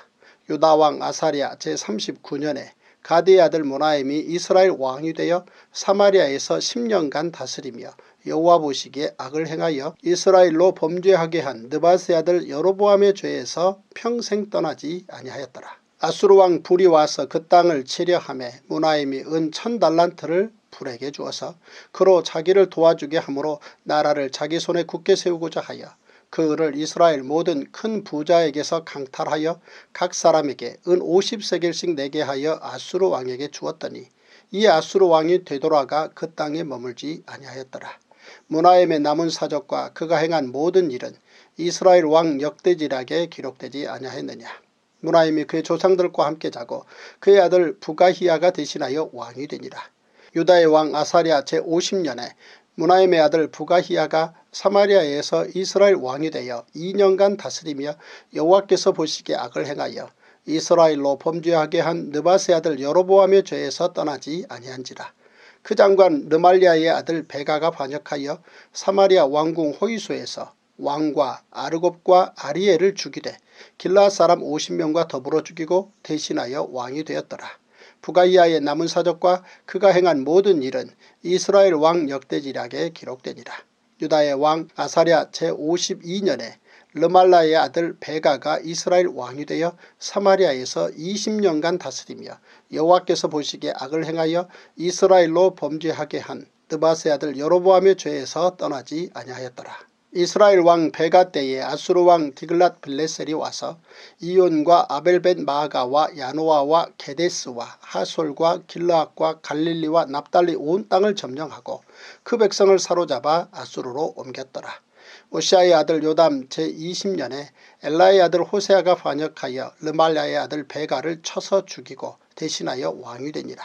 유다왕 아사랴 제39년에 가디의 아들 모나임이 이스라엘 왕이 되어 사마리아에서 10년간 다스리며 여호와 보시기에 악을 행하여 이스라엘로 범죄하게 한 느밧의 아들 여로보암의 죄에서 평생 떠나지 아니하였더라. 아수르 왕 불이 와서 그 땅을 치려하매 모나임이 은 1000달란트를 불에게 주어서 그로 자기를 도와주게 하므로 나라를 자기 손에 굳게 세우고자 하여 그 을을 이스라엘 모든 큰 부자에게서 강탈하여 각 사람에게 은 50세겔씩 내게 하여 아수르 왕에게 주었더니 이 아수르 왕이 되돌아가 그 땅에 머물지 아니하였더라. 모나임의 남은 사적과 그가 행한 모든 일은 이스라엘 왕 역대지략에 기록되지 아니하였느냐. 모나임이 그의 조상들과 함께 자고 그의 아들 부가히야가 대신하여 왕이 되니라. 유다의 왕 아사랴 제50년에 모나임의 아들 부가히야가 사마리아에서 이스라엘 왕이 되어 2년간 다스리며 여호와께서 보시기에 악을 행하여 이스라엘로 범죄하게 한 느밧의 아들 여로보암의 죄에서 떠나지 아니한지라. 그 장관 르말리아의 아들 베가가 반역하여 사마리아 왕궁 호위소에서 왕과 아르곱과 아리엘을 죽이되 길르앗 사람 50명과 더불어 죽이고 대신하여 왕이 되었더라. 부가히야의 남은 사적과 그가 행한 모든 일은 이스라엘 왕 역대지략에 기록되니라. 유다의 왕 아사랴 제52년에 르말라의 아들 베가가 이스라엘 왕이 되어 사마리아에서 20년간 다스리며 여호와께서 보시기에 악을 행하여 이스라엘로 범죄하게 한 느밧의 아들 여로보암의 죄에서 떠나지 아니하였더라. 이스라엘 왕 베가 때에 아수르 왕 디글랏 빌레셀이 와서 이온과 아벨벳 마아가와 야노아와 게데스와 하솔과 길르앗과 갈릴리와 납달리 온 땅을 점령하고 그 백성을 사로잡아 아수르로 옮겼더라. 오시아의 아들 요담 제20년에 엘라의 아들 호세아가 반역하여 르말랴의 아들 베가를 쳐서 죽이고 대신하여 왕이 되니라.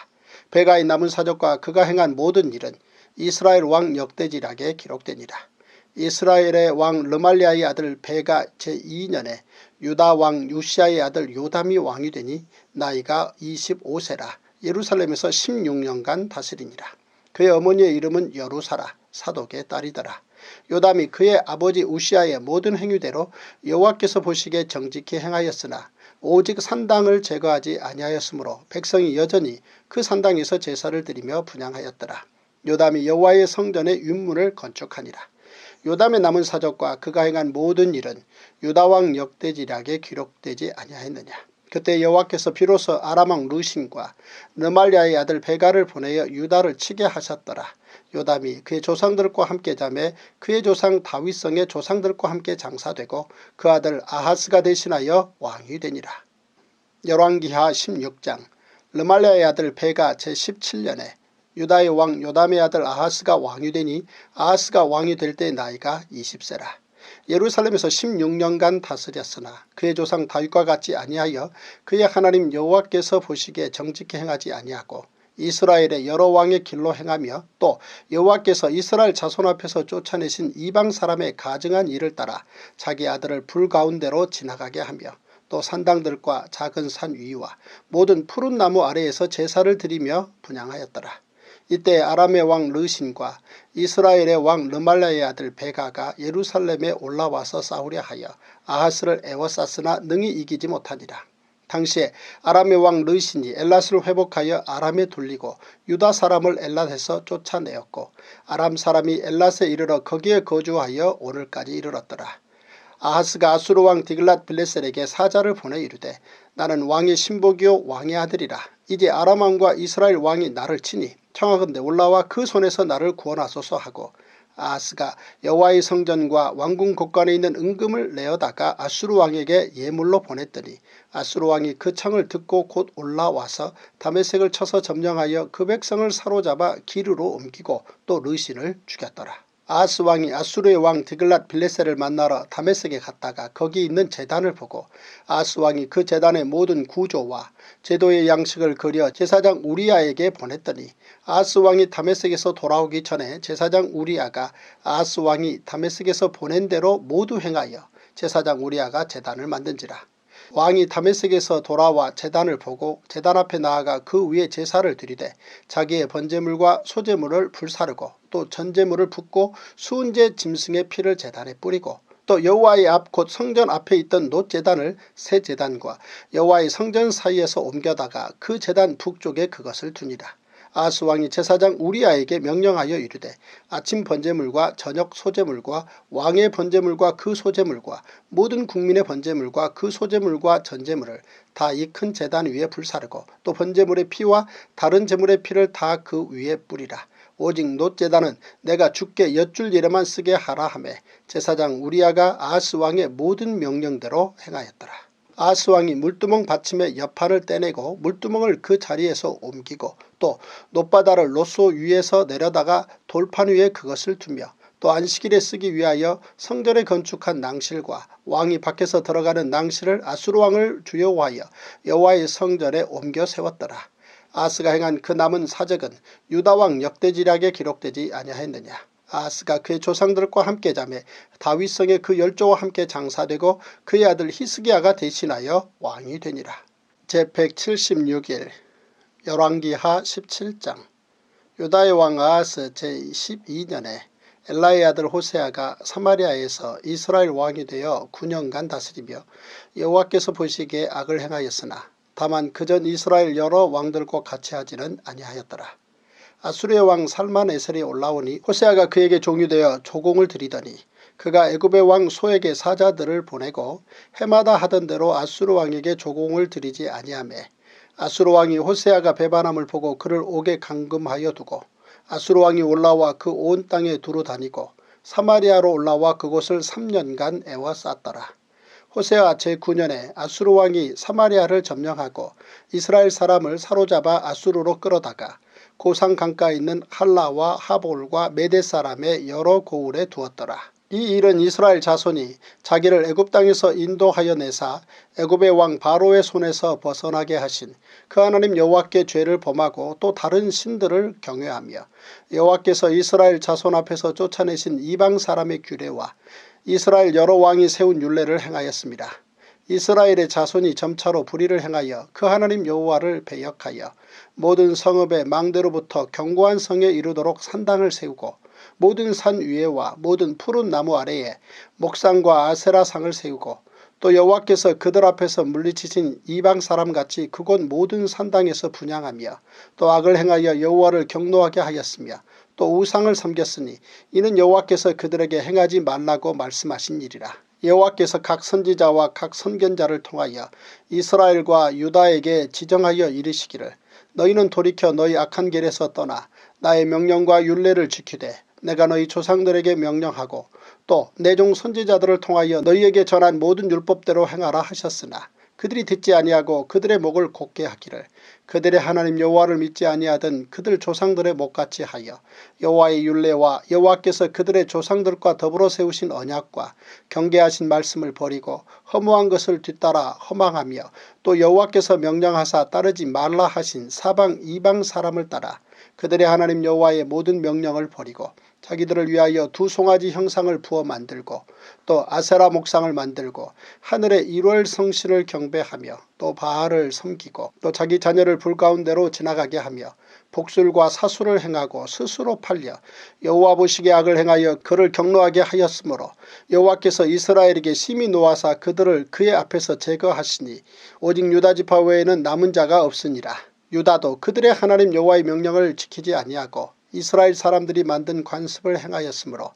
베가의 남은 사적과 그가 행한 모든 일은 이스라엘 왕 역대지략에 기록되니라. 이스라엘의 왕 르말리아의 아들 베가 제2년에 유다 왕 유시아의 아들 요담이 왕이 되니 나이가 25세라. 예루살렘에서 16년간 다스리니라. 그의 어머니의 이름은 여루사라. 사독의 딸이더라. 요담이 그의 아버지 우시아의 모든 행위대로 여호와께서 보시기에 정직히 행하였으나 오직 산당을 제거하지 아니하였으므로 백성이 여전히 그 산당에서 제사를 드리며 분향하였더라. 요담이 여호와의 성전의 윤문을 건축하니라. 요담의 남은 사적과 그가 행한 모든 일은 유다왕 역대지략에 기록되지 아니하였느냐. 그때 여호와께서 비로소 아람왕 르신과 르말랴의 아들 베가를 보내어 유다를 치게 하셨더라. 요담이 그의 조상들과 함께 자매 그의 조상 다윗성의 조상들과 함께 장사되고 그 아들 아하스가 대신하여 왕이 되니라. 열왕기하 16장. 르말랴의 아들 베가 제17년에 유다의 왕 요담의 아들 아하스가 왕이 되니 아하스가 왕이 될 때 나이가 20세라. 예루살렘에서 16년간 다스렸으나 그의 조상 다윗과 같지 아니하여 그의 하나님 여호와께서 보시기에 정직히 행하지 아니하고 이스라엘의 여러 왕의 길로 행하며 또 여호와께서 이스라엘 자손 앞에서 쫓아내신 이방 사람의 가증한 일을 따라 자기 아들을 불 가운데로 지나가게 하며 또 산당들과 작은 산 위와 모든 푸른 나무 아래에서 제사를 드리며 분향하였더라. 이때 아람의 왕 르신과 이스라엘의 왕 르말랴의 아들 베가가 예루살렘에 올라와서 싸우려 하여 아하스를 애워쌌으나 능히 이기지 못하니라. 당시에 아람의 왕 르신이 엘랏을 회복하여 아람에 돌리고 유다 사람을 엘랏에서 쫓아내었고 아람 사람이 엘랏에 이르러 거기에 거주하여 오늘까지 이르렀더라. 아하스가 아수르 왕 디글랏 빌레셀에게 사자를 보내 이르되 나는 왕의 신복이요 왕의 아들이라. 이제 아람 왕과 이스라엘 왕이 나를 치니 청하건대 올라와 그 손에서 나를 구원하소서 하고 아하스가 여호와의 성전과 왕궁 곳간에 있는 은금을 내어다가 아수르 왕에게 예물로 보냈더니 아수르 왕이 그 청을 듣고 곧 올라와서 다메섹을 쳐서 점령하여 그 백성을 사로잡아 기르로 옮기고 또 르신을 죽였더라. 아하스 왕이 아수르의 왕 디글랏 빌레셀을 만나러 다메섹에 갔다가 거기 있는 제단을 보고 아하스 왕이 그 제단의 모든 구조와 제도의 양식을 그려 제사장 우리아에게 보냈더니 아하스 왕이 다메섹에서 돌아오기 전에 제사장 우리아가 아하스 왕이 다메섹에서 보낸 대로 모두 행하여 제사장 우리아가 제단을 만든지라. 왕이 다메섹에서 돌아와 제단을 보고 제단 앞에 나아가 그 위에 제사를 드리되 자기의 번제물과 소제물을 불사르고 또 전제물을 붓고 수은제 짐승의 피를 제단에 뿌리고 또 여호와의 앞 곧 성전 앞에 있던 놋제단을 새 제단과 여호와의 성전 사이에서 옮겨다가 그 제단 북쪽에 그것을 두니라. 아하스 왕이 제사장 우리아에게 명령하여 이르되 아침 번제물과 저녁 소제물과 왕의 번제물과 그 소제물과 모든 국민의 번제물과 그 소제물과 전제물을 다 이 큰 제단 위에 불사르고 또 번제물의 피와 다른 제물의 피를 다 그 위에 뿌리라. 오직 놋제단은 내가 주께 엿줄 일에만 쓰게 하라 하매 제사장 우리아가 아하스 왕의 모든 명령대로 행하였더라. 아하스 왕이 물두멍 받침의 여판을 떼내고 물두멍을 그 자리에서 옮기고 또 놋바다를 놋소 위에서 내려다가 돌판 위에 그것을 두며 또 안식일에 쓰기 위하여 성전에 건축한 낭실과 왕이 밖에서 들어가는 낭실을 아수르 왕을 두려워하여 여호와의 성전에 옮겨 세웠더라. 아하스가 행한 그 남은 사적은 유다왕 역대지략에 기록되지 아니하였느냐. 아하스가 그의 조상들과 함께 자매 다윗성의 그 열조와 함께 장사되고 그의 아들 히스기야가 대신하여 왕이 되니라. 제176일 열왕기하 17장. 유다의 왕 아하스 제12년에 엘라의 아들 호세아가 사마리아에서 이스라엘 왕이 되어 9년간 다스리며 여호와께서 보시기에 악을 행하였으나 다만 그전 이스라엘 여러 왕들과 같이 하지는 아니하였더라. 아수르의 왕 살만에셀이 올라오니 호세아가 그에게 종유되어 조공을 드리더니 그가 애굽의 왕 소에게 사자들을 보내고 해마다 하던 대로 아수르 왕에게 조공을 드리지 아니하매 아수르 왕이 호세아가 배반함을 보고 그를 옥에 감금하여 두고 아수르 왕이 올라와 그 온 땅에 두루 다니고 사마리아로 올라와 그곳을 3년간 애워쌌더라. 호세아 제9년에 아수르 왕이 사마리아를 점령하고 이스라엘 사람을 사로잡아 아수르로 끌어다가 고상 강가에 있는 할라와 하볼과 메대 사람의 여러 고을에 두었더라. 이 일은 이스라엘 자손이 자기를 애굽 땅에서 인도하여 내사 애굽의 왕 바로의 손에서 벗어나게 하신 그 하나님 여호와께 죄를 범하고 또 다른 신들을 경외하며 여호와께서 이스라엘 자손 앞에서 쫓아내신 이방 사람의 규례와 이스라엘 여러 왕이 세운 율례를 행하였습니다. 이스라엘의 자손이 점차로 불의를 행하여 그 하나님 여호와를 배역하여 모든 성읍의 망대로부터 견고한 성에 이르도록 산당을 세우고 모든 산 위에와 모든 푸른 나무 아래에 목상과 아세라상을 세우고 또 여호와께서 그들 앞에서 물리치신 이방 사람같이 그곳 모든 산당에서 분향하며 또 악을 행하여 여호와를 경노하게 하였으며 또 우상을 섬겼으니 이는 여호와께서 그들에게 행하지 말라고 말씀하신 일이라. 여호와께서 각 선지자와 각 선견자를 통하여 이스라엘과 유다에게 지정하여 이르시기를 너희는 돌이켜 너희 악한 길에서 떠나 나의 명령과 율례를 지키되 내가 너희 조상들에게 명령하고 또 내 종 선지자들을 통하여 너희에게 전한 모든 율법대로 행하라 하셨으나 그들이 듣지 아니하고 그들의 목을 곧게 하기를 그들의 하나님 여호와를 믿지 아니하던 그들 조상들의 목같이 하여 여호와의 율례와 여호와께서 그들의 조상들과 더불어 세우신 언약과 경계하신 말씀을 버리고 허무한 것을 뒤따라 허망하며 또 여호와께서 명령하사 따르지 말라 하신 사방 이방 사람을 따라 그들의 하나님 여호와의 모든 명령을 버리고 자기들을 위하여 두 송아지 형상을 부어 만들고 또 아세라 목상을 만들고 하늘의 일월 성신을 경배하며 또 바알을 섬기고 또 자기 자녀를 불 가운데로 지나가게 하며 복술과 사수를 행하고 스스로 팔려 여호와 보시기에 악을 행하여 그를 경노하게 하였으므로 여호와께서 이스라엘에게 심히 노하사 그들을 그의 앞에서 제거하시니 오직 유다 지파 외에는 남은 자가 없으니라. 유다도 그들의 하나님 여호와의 명령을 지키지 아니하고 이스라엘 사람들이 만든 관습을 행하였으므로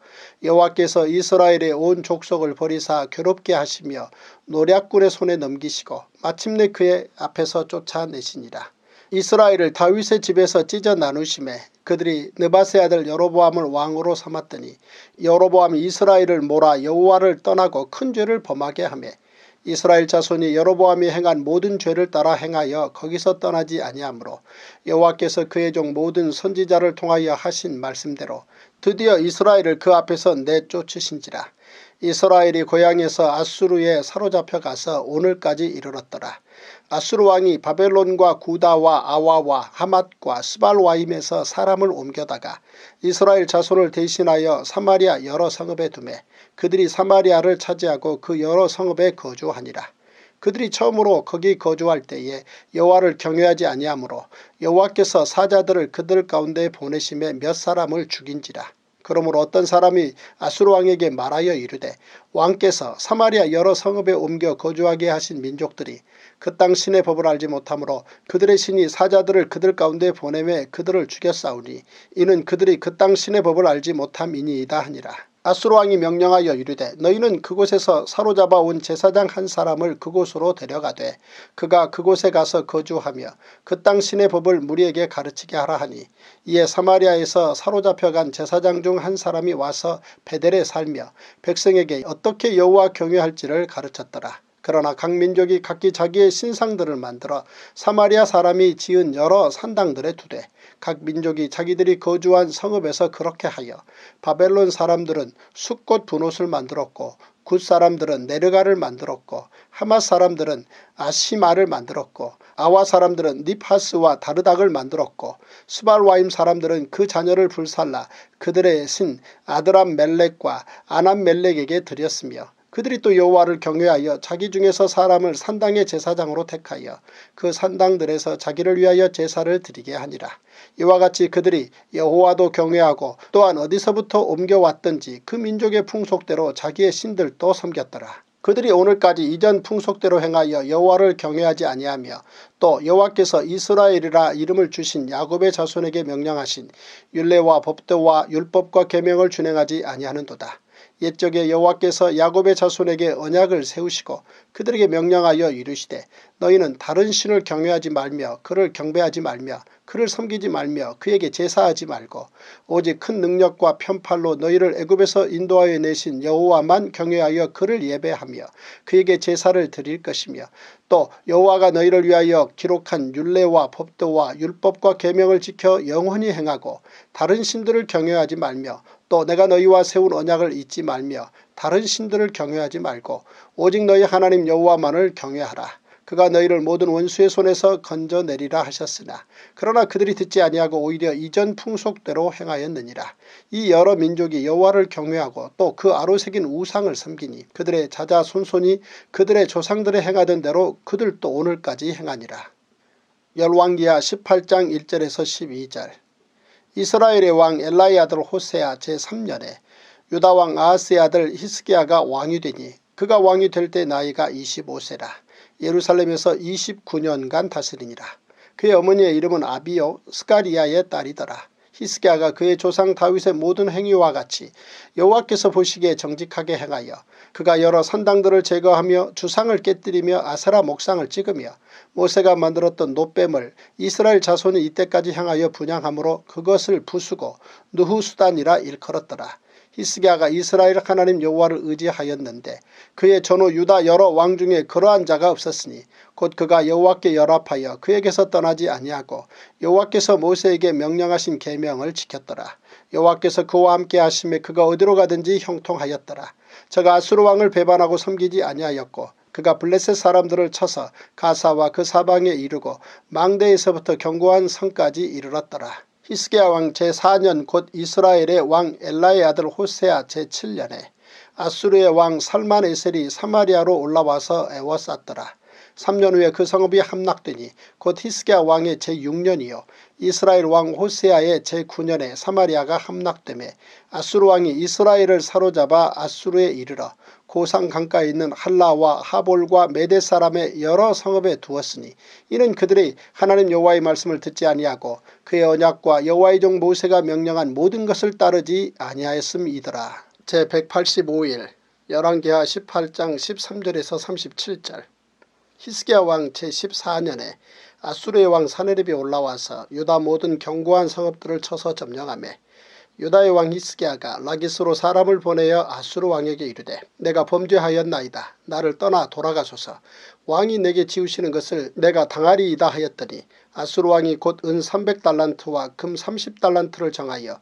여호와께서 이스라엘의 온 족속을 버리사 괴롭게 하시며 노략군의 손에 넘기시고 마침내 그의 앞에서 쫓아내시니라. 이스라엘을 다윗의 집에서 찢어 나누심에 그들이 느밧의 아들 여로보암을 왕으로 삼았더니 여로보암이 이스라엘을 몰아 여호와를 떠나고 큰 죄를 범하게 하며 이스라엘 자손이 여로보암이 행한 모든 죄를 따라 행하여 거기서 떠나지 아니하므로 여호와께서 그의 종 모든 선지자를 통하여 하신 말씀대로 드디어 이스라엘을 그 앞에서 내쫓으신지라. 이스라엘이 고향에서 아수르에 사로잡혀 가서 오늘까지 이르렀더라. 아수르 왕이 바벨론과 구다와 아와와 하맛과 스발와임에서 사람을 옮겨다가 이스라엘 자손을 대신하여 사마리아 여러 성읍에 두매 그들이 사마리아를 차지하고 그 여러 성읍에 거주하니라. 그들이 처음으로 거기 거주할 때에 여호와를 경외하지 아니하므로 여호와께서 사자들을 그들 가운데 보내심에 몇 사람을 죽인지라. 그러므로 어떤 사람이 아수르 왕에게 말하여 이르되 왕께서 사마리아 여러 성읍에 옮겨 거주하게 하신 민족들이 그 땅 신의 법을 알지 못하므로 그들의 신이 사자들을 그들 가운데 보내매 그들을 죽였사오니 이는 그들이 그 땅 신의 법을 알지 못함이니이다 하니라. 아수르 왕이 명령하여 이르되 너희는 그곳에서 사로잡아 온 제사장 한 사람을 그곳으로 데려가되 그가 그곳에 가서 거주하며 그 땅 신의 법을 무리에게 가르치게 하라 하니 이에 사마리아에서 사로잡혀간 제사장 중 한 사람이 와서 베델에 살며 백성에게 어떻게 여호와 경외할지를 가르쳤더라. 그러나 각 민족이 각기 자기의 신상들을 만들어 사마리아 사람이 지은 여러 산당들에 두되 각 민족이 자기들이 거주한 성읍에서 그렇게 하여 바벨론 사람들은 숫꽃 분옷을 만들었고 굿 사람들은 네르가를 만들었고 하맛 사람들은 아시마를 만들었고 아와 사람들은 닙하스와 다르닥을 만들었고 스발와임 사람들은 그 자녀를 불살라 그들의 신 아드람 멜렉과 아남 멜렉에게 드렸으며 그들이 또 여호와를 경외하여 자기 중에서 사람을 산당의 제사장으로 택하여 그 산당들에서 자기를 위하여 제사를 드리게 하니라. 이와 같이 그들이 여호와도 경외하고 또한 어디서부터 옮겨왔든지 그 민족의 풍속대로 자기의 신들도 섬겼더라. 그들이 오늘까지 이전 풍속대로 행하여 여호와를 경외하지 아니하며 또 여호와께서 이스라엘이라 이름을 주신 야곱의 자손에게 명령하신 율례와 법도와 율법과 계명을 준행하지 아니하는도다. 옛적에 여호와께서 야곱의 자손에게 언약을 세우시고 그들에게 명령하여 이르시되 너희는 다른 신을 경외하지 말며 그를 경배하지 말며 그를 섬기지 말며 그에게 제사하지 말고 오직 큰 능력과 편팔로 너희를 애굽에서 인도하여 내신 여호와만 경외하여 그를 예배하며 그에게 제사를 드릴 것이며 또 여호와가 너희를 위하여 기록한 율례와 법도와 율법과 계명을 지켜 영원히 행하고 다른 신들을 경외하지 말며 또 내가 너희와 세운 언약을 잊지 말며 다른 신들을 경외하지 말고 오직 너희 하나님 여호와만을 경외하라. 그가 너희를 모든 원수의 손에서 건져내리라 하셨으나 그러나 그들이 듣지 아니하고 오히려 이전 풍속대로 행하였느니라. 이 여러 민족이 여호와를 경외하고 또 그 아로새긴 우상을 섬기니 그들의 자자손손이 그들의 조상들의 행하던 대로 그들도 오늘까지 행하니라. 열왕기하 18장 1절에서 12절. 이스라엘의 왕 엘라의 아들 호세아 제3년에 유다 왕 아하스의 아들 히스기야가 왕이 되니 그가 왕이 될 때 나이가 25세라. 예루살렘에서 29년간 다스리니라. 그의 어머니의 이름은 아비요 스가리야의 딸이더라. 히스기야가 그의 조상 다윗의 모든 행위와 같이 여호와께서 보시기에 정직하게 행하여 그가 여러 산당들을 제거하며 주상을 깨뜨리며 아세라 목상을 찍으며 모세가 만들었던 놋뱀을 이스라엘 자손이 이때까지 향하여 분향함으로 그것을 부수고 느후수단이라 일컬었더라. 히스기야가 이스라엘 하나님 여호와를 의지하였는데 그의 전후 유다 여러 왕 중에 그러한 자가 없었으니 곧 그가 여호와께 열합하여 그에게서 떠나지 아니하고 여호와께서 모세에게 명령하신 계명을 지켰더라. 여호와께서 그와 함께 하심에 그가 어디로 가든지 형통하였더라. 저가 아수르 왕을 배반하고 섬기지 아니하였고 그가 블레셋 사람들을 쳐서 가사와 그 사방에 이르고 망대에서부터 견고한 성까지 이르렀더라. 히스기야 왕 제4년 곧 이스라엘의 왕 엘라의 아들 호세아 제7년에 아수르의 왕 살만에셀이 사마리아로 올라와서 애워쌌더라. 3년 후에 그 성읍이 함락되니 곧 히스기야 왕의 제6년이요 이스라엘 왕 호세아의 제9년에 사마리아가 함락되매 아수르 왕이 이스라엘을 사로잡아 아수르에 이르러 고상 강가에 있는 할라와 하볼과 메대 사람의 여러 성읍에 두었으니 이는 그들이 하나님 여호와의 말씀을 듣지 아니하고 그의 언약과 여호와의 종 모세가 명령한 모든 것을 따르지 아니하였음이더라. 제185일 열왕기하 18장 13절에서 37절. 히스기야 왕 제14년에 아수르의 왕 사네립이 올라와서 유다 모든 견고한 성읍들을 쳐서 점령하매 유다의 왕 히스기야가 라기스로 사람을 보내어 아수르 왕에게 이르되 내가 범죄하였나이다. 나를 떠나 돌아가소서. 왕이 내게 지우시는 것을 내가 당하리이다 하였더니 아수르 왕이 곧 은 300달란트와 금 30달란트를 정하여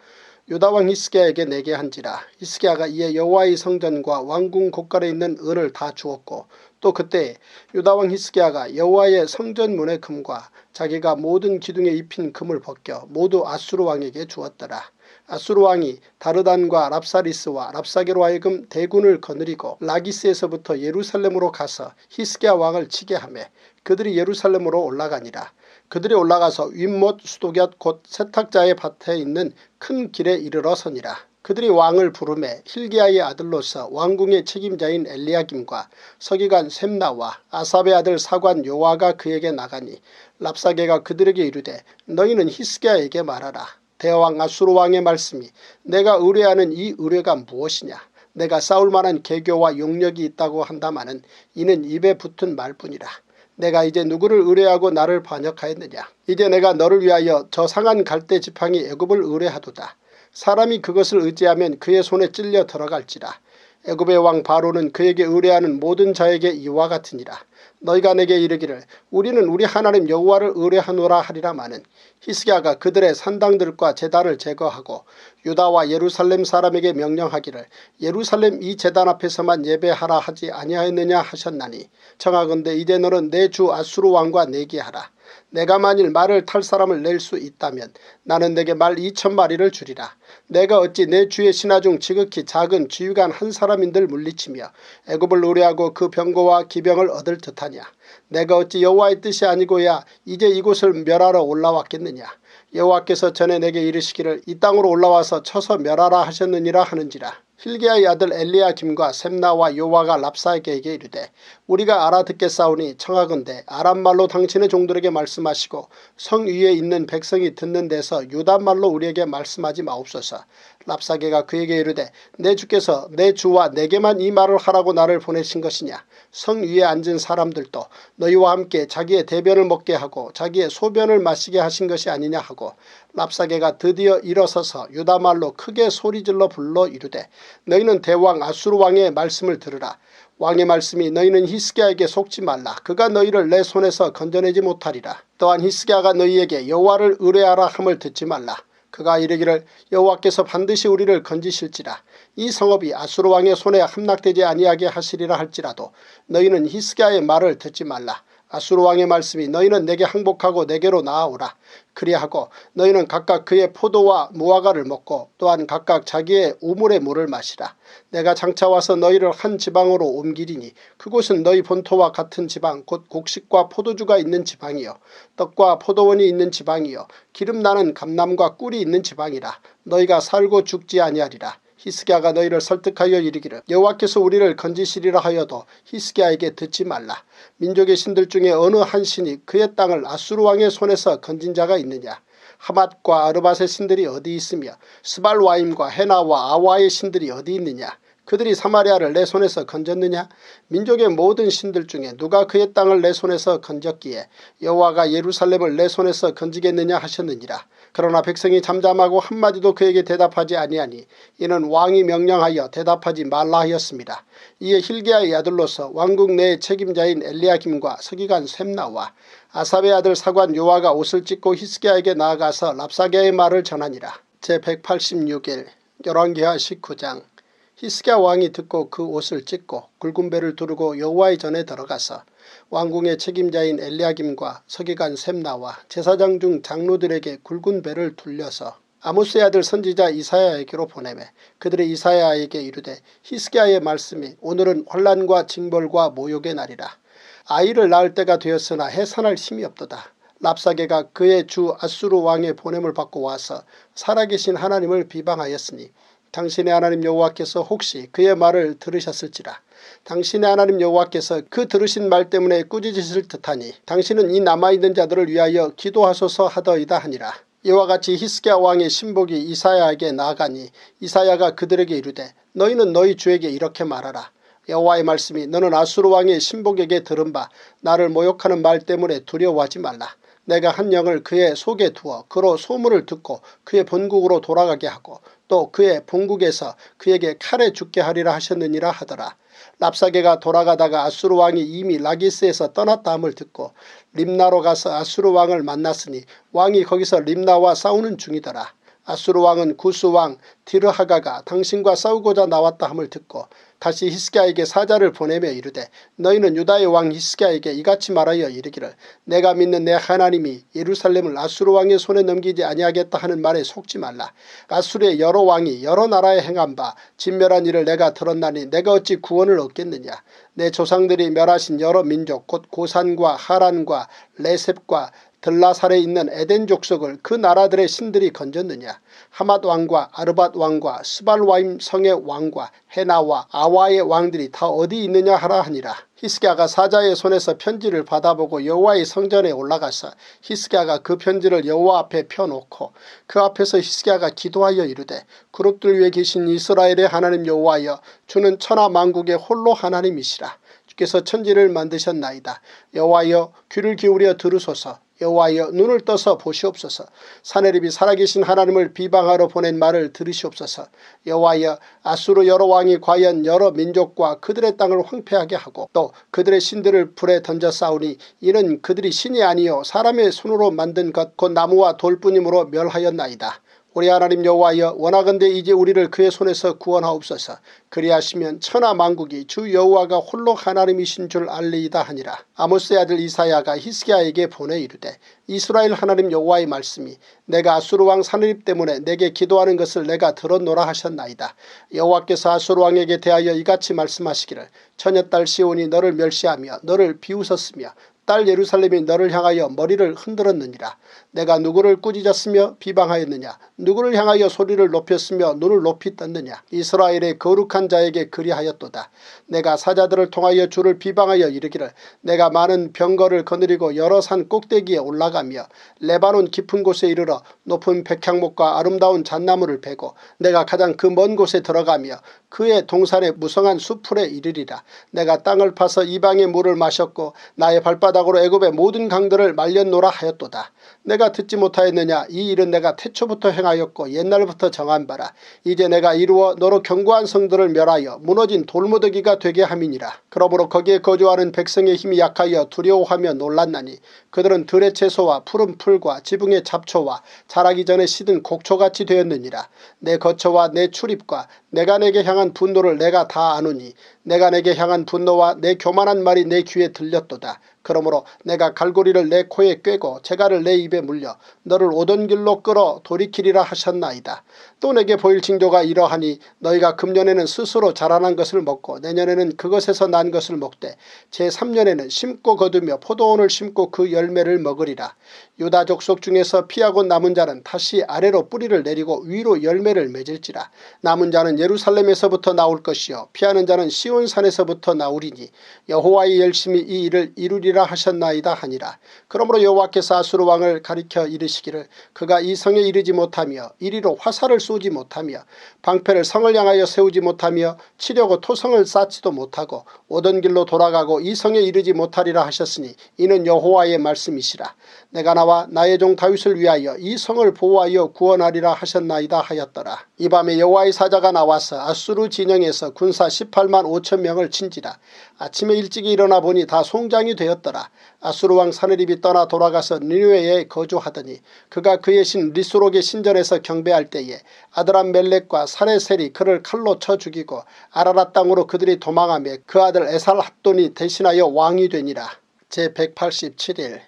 유다 왕 히스기야에게 내게 한지라. 히스기야가 이에 여호와의 성전과 왕궁 곳간에 있는 은을 다 주었고 또 그때 유다 왕 히스기야가 여호와의 성전문의 금과 자기가 모든 기둥에 입힌 금을 벗겨 모두 아수르 왕에게 주었더라. 아수르 왕이 다르단과 랍사리스와 랍사게로 하여금 대군을 거느리고 라기스에서부터 예루살렘으로 가서 히스기야 왕을 치게 하매 그들이 예루살렘으로 올라가니라. 그들이 올라가서 윗못 수도곁 곧 세탁자의 밭에 있는 큰 길에 이르러 서니라. 그들이 왕을 부르매 hil기야의 아들로서 왕궁의 책임자인 엘리야김과 서기관 셈나와 아삽의 아들 사관 요아가 그에게 나가니 랍사게가 그들에게 이르되 너희는 히스기야에게 말하라. 대왕 아수르 왕의 말씀이 내가 의뢰하는 이 의뢰가 무엇이냐. 내가 싸울 만한 계교와 용력이 있다고 한다마는 이는 입에 붙은 말뿐이라. 내가 이제 누구를 의뢰하고 나를 반역하였느냐. 이제 내가 너를 위하여 저 상한 갈대 지팡이 애굽을 의뢰하도다. 사람이 그것을 의지하면 그의 손에 찔려 들어갈지라. 애굽의 왕 바로는 그에게 의뢰하는 모든 자에게 이와 같으니라. 너희가 내게 이르기를 우리는 우리 하나님 여호와를 의뢰하노라 하리라마는 히스기야가 그들의 산당들과 제단을 제거하고 유다와 예루살렘 사람에게 명령하기를 예루살렘 이 제단 앞에서만 예배하라 하지 아니하였느냐 하셨나니 청하건대 이제 너는 내 주 아수르 왕과 내기하라. 내가 만일 말을 탈 사람을 낼 수 있다면 나는 내게 말 2000마리를 주리라. 내가 어찌 내 주의 신하 중 지극히 작은 지휘관 한 사람인들 물리치며 애굽을 의뢰하고 그 병거와 기병을 얻을 듯하냐. 내가 어찌 여호와의 뜻이 아니고야 이제 이곳을 멸하러 올라왔겠느냐. 여호와께서 전에 내게 이르시기를 이 땅으로 올라와서 쳐서 멸하라 하셨느니라 하는지라. hil기야의 아들 엘리야김과 셈나와 요아가 랍사게에게 이르되 우리가 알아듣겠사오니 청하건대 아람말로 당신의 종들에게 말씀하시고 성 위에 있는 백성이 듣는 데서 유다말로 우리에게 말씀하지 마옵소서. 랍사게가 그에게 이르되 내 주께서 내 주와 내게만 이 말을 하라고 나를 보내신 것이냐. 성 위에 앉은 사람들도 너희와 함께 자기의 대변을 먹게 하고 자기의 소변을 마시게 하신 것이 아니냐 하고 랍사게가 드디어 일어서서 유다말로 크게 소리질러 불러 이르되 너희는 대왕 아수르 왕의 말씀을 들으라. 왕의 말씀이 너희는 히스기야에게 속지 말라. 그가 너희를 내 손에서 건져내지 못하리라. 또한 히스기야가 너희에게 여호와를 의뢰하라 함을 듣지 말라. 그가 이르기를 여호와께서 반드시 우리를 건지실지라. 이 성읍이 아수르 왕의 손에 함락되지 아니하게 하시리라 할지라도 너희는 히스기야의 말을 듣지 말라. 아수르 왕의 말씀이 너희는 내게 항복하고 내게로 나아오라. 그리하고 너희는 각각 그의 포도와 무화과를 먹고 또한 각각 자기의 우물의 물을 마시라. 내가 장차 와서 너희를 한 지방으로 옮기리니 그곳은 너희 본토와 같은 지방 곧 곡식과 포도주가 있는 지방이요 떡과 포도원이 있는 지방이요 기름나는 감람과 꿀이 있는 지방이라. 너희가 살고 죽지 아니하리라. 히스기야가 너희를 설득하여 이르기를 여호와께서 우리를 건지시리라 하여도 히스기야에게 듣지 말라. 민족의 신들 중에 어느 한 신이 그의 땅을 아수르 왕의 손에서 건진 자가 있느냐. 하맛과 아르밧의 신들이 어디 있으며 스발와임과 헤나와 아와의 신들이 어디 있느냐. 그들이 사마리아를 내 손에서 건졌느냐. 민족의 모든 신들 중에 누가 그의 땅을 내 손에서 건졌기에 여호와가 예루살렘을 내 손에서 건지겠느냐 하셨느니라. 그러나 백성이 잠잠하고 한마디도 그에게 대답하지 아니하니 이는 왕이 명령하여 대답하지 말라 하였습니다. 이에 hil기야의 아들로서 왕국 내의 책임자인 엘리야김과 서기관 셈나와 아삽의 아들 사관 요아가 옷을 찢고 히스기야에게 나아가서 랍사게의 말을 전하니라. 제186일 열왕기하 19장. 히스기야 왕이 듣고 그 옷을 찢고 굵은 배를 두르고 여호와의 전에 들어가서 왕궁의 책임자인 엘리야김과 서기관 셈나와 제사장 중 장로들에게 굵은 배를 둘려서 아모스의 아들 선지자 이사야에게로 보내매 그들이 이사야에게 이르되 히스기야의 말씀이 오늘은 환난과 징벌과 모욕의 날이라. 아이를 낳을 때가 되었으나 해산할 힘이 없도다. 랍사게가 그의 주 아수르 왕의 보냄을 받고 와서 살아계신 하나님을 비방하였으니 당신의 하나님 여호와께서 혹시 그의 말을 들으셨을지라. 당신의 하나님 여호와께서 그 들으신 말 때문에 꾸짖으실 듯하니 당신은 이 남아있는 자들을 위하여 기도하소서 하더이다 하니라. 이와 같이 히스기야 왕의 신복이 이사야에게 나아가니 이사야가 그들에게 이르되 너희는 너희 주에게 이렇게 말하라. 여호와의 말씀이 너는 아수르 왕의 신복에게 들은 바 나를 모욕하는 말 때문에 두려워하지 말라. 내가 한 영을 그의 속에 두어 그로 소문을 듣고 그의 본국으로 돌아가게 하고 또 그의 본국에서 그에게 칼에 죽게 하리라 하셨느니라 하더라. 랍사게가 돌아가다가 아수르 왕이 이미 라기스에서 떠났다 함을 듣고 림나로 가서 아수르 왕을 만났으니 왕이 거기서 림나와 싸우는 중이더라. 아수르 왕은 구스 왕 디르하가가 당신과 싸우고자 나왔다 함을 듣고 다시 히스기야에게 사자를 보내며 이르되 너희는 유다의 왕 히스기야에게 이같이 말하여 이르기를 내가 믿는 내 하나님이 예루살렘을 아수르 왕의 손에 넘기지 아니하겠다 하는 말에 속지 말라. 아수르의 여러 왕이 여러 나라에 행한 바 진멸한 일을 내가 들었나니 내가 어찌 구원을 얻겠느냐. 내 조상들이 멸하신 여러 민족 곧 고산과 하란과 레셉과 들라살에 있는 에덴 족속을 그 나라들의 신들이 건졌느냐. 하맛 왕과 아르밧 왕과 스발와임 성의 왕과 헤나와 아와의 왕들이 다 어디 있느냐 하라 하니라. 히스기야가 사자의 손에서 편지를 받아보고 여호와의 성전에 올라가서 히스기야가 그 편지를 여호와 앞에 펴놓고 그 앞에서 히스기야가 기도하여 이르되 그룹들 위에 계신 이스라엘의 하나님 여호와여 주는 천하 만국의 홀로 하나님이시라. 주께서 천지를 만드셨나이다. 여호와여 귀를 기울여 들으소서. 여호와여 눈을 떠서 보시옵소서. 사내립이 살아계신 하나님을 비방하러 보낸 말을 들으시옵소서. 여호와여 아수르 여러 왕이 과연 여러 민족과 그들의 땅을 황폐하게 하고 또 그들의 신들을 불에 던져 싸우니 이는 그들이 신이 아니요 사람의 손으로 만든 것 곧 나무와 돌뿐이므로 멸하였나이다. 우리 하나님 여호와여 원하건대 이제 우리를 그의 손에서 구원하옵소서. 그리하시면 천하 만국이 주 여호와가 홀로 하나님이신 줄 알리이다 하니라. 아모스의 아들 이사야가 히스기야에게 보내 이르되 이스라엘 하나님 여호와의 말씀이 내가 아수르 왕 사느립 때문에 내게 기도하는 것을 내가 들었노라 하셨나이다. 여호와께서 아수르 왕에게 대하여 이같이 말씀하시기를 처녀딸 시온이 너를 멸시하며 너를 비웃었으며 딸 예루살렘이 너를 향하여 머리를 흔들었느니라. 내가 누구를 꾸짖었으며 비방하였느냐. 누구를 향하여 소리를 높였으며 눈을 높이 떴느냐. 이스라엘의 거룩한 자에게 그리하였도다. 내가 사자들을 통하여 주를 비방하여 이르기를 내가 많은 병거를 거느리고 여러 산 꼭대기에 올라가며 레바논 깊은 곳에 이르러 높은 백향목과 아름다운 잣나무를 베고 내가 가장 그 먼 곳에 들어가며 그의 동산의 무성한 수풀에 이르리라. 내가 땅을 파서 이방의 물을 마셨고 나의 발바닥으로 애굽의 모든 강들을 말렸노라 하였도다. 내가 듣지 못하였느냐. 이 일은 내가 태초부터 행하였고 옛날부터 정한 바라. 이제 내가 이루어 너로 견고한 성들을 멸하여 무너진 돌무더기가 되게 함이니라. 그러므로 거기에 거주하는 백성의 힘이 약하여 두려워하며 놀랐나니 그들은 들의 채소와 푸른 풀과 지붕의 잡초와 자라기 전에 시든 곡초같이 되었느니라. 내 거처와 내 출입과 내가 내게 향한 분노를 내가 다 아노니 내가 내게 향한 분노와 내 교만한 말이 내 귀에 들렸도다. 그러므로 내가 갈고리를 내 코에 꿰고 재갈을 내 입에 물려 너를 오던 길로 끌어 돌이키리라 하셨나이다. 또 내게 보일 징조가 이러하니 너희가 금년에는 스스로 자라난 것을 먹고 내년에는 그것에서 난 것을 먹되 제3년에는 심고 거두며 포도원을 심고 그 열매를 먹으리라. 유다 족속 중에서 피하고 남은 자는 다시 아래로 뿌리를 내리고 위로 열매를 맺을지라. 남은 자는 예루살렘에서부터 나올 것이요 피하는 자는 시온산에서부터 나오리니 여호와의 열심히 이 일을 이루리라 하셨나이다 하니라. 그러므로 여호와께서 아수르 왕을 가리켜 이르시기를 그가 이 성에 이르지 못하며 이리로 화살을 쏘지 못하며 방패를 성을 향하여 세우지 못하며 치려고 토성을 쌓지도 못하고 오던 길로 돌아가고 이 성에 이르지 못하리라 하셨으니 이는 여호와의 말씀이시라. 내가 나와 나의 종 다윗을 위하여 이 성을 보호하여 구원하리라 하셨나이다 하였더라. 이 밤에 여호와의 사자가 나와서 아수르 진영에서 군사 18만 5천 명을 친지라. 아침에 일찍이 일어나 보니 다 송장이 되었더라. 아수르 왕 사느립이 떠나 돌아가서 니느웨에 거주하더니 그가 그의 신 리스록의 신전에서 경배할 때에 아드람 멜렉과 사레셀이 그를 칼로 쳐 죽이고 아라랏 땅으로 그들이 도망하며 그 아들 에살핫돈이 대신하여 왕이 되니라. 제187일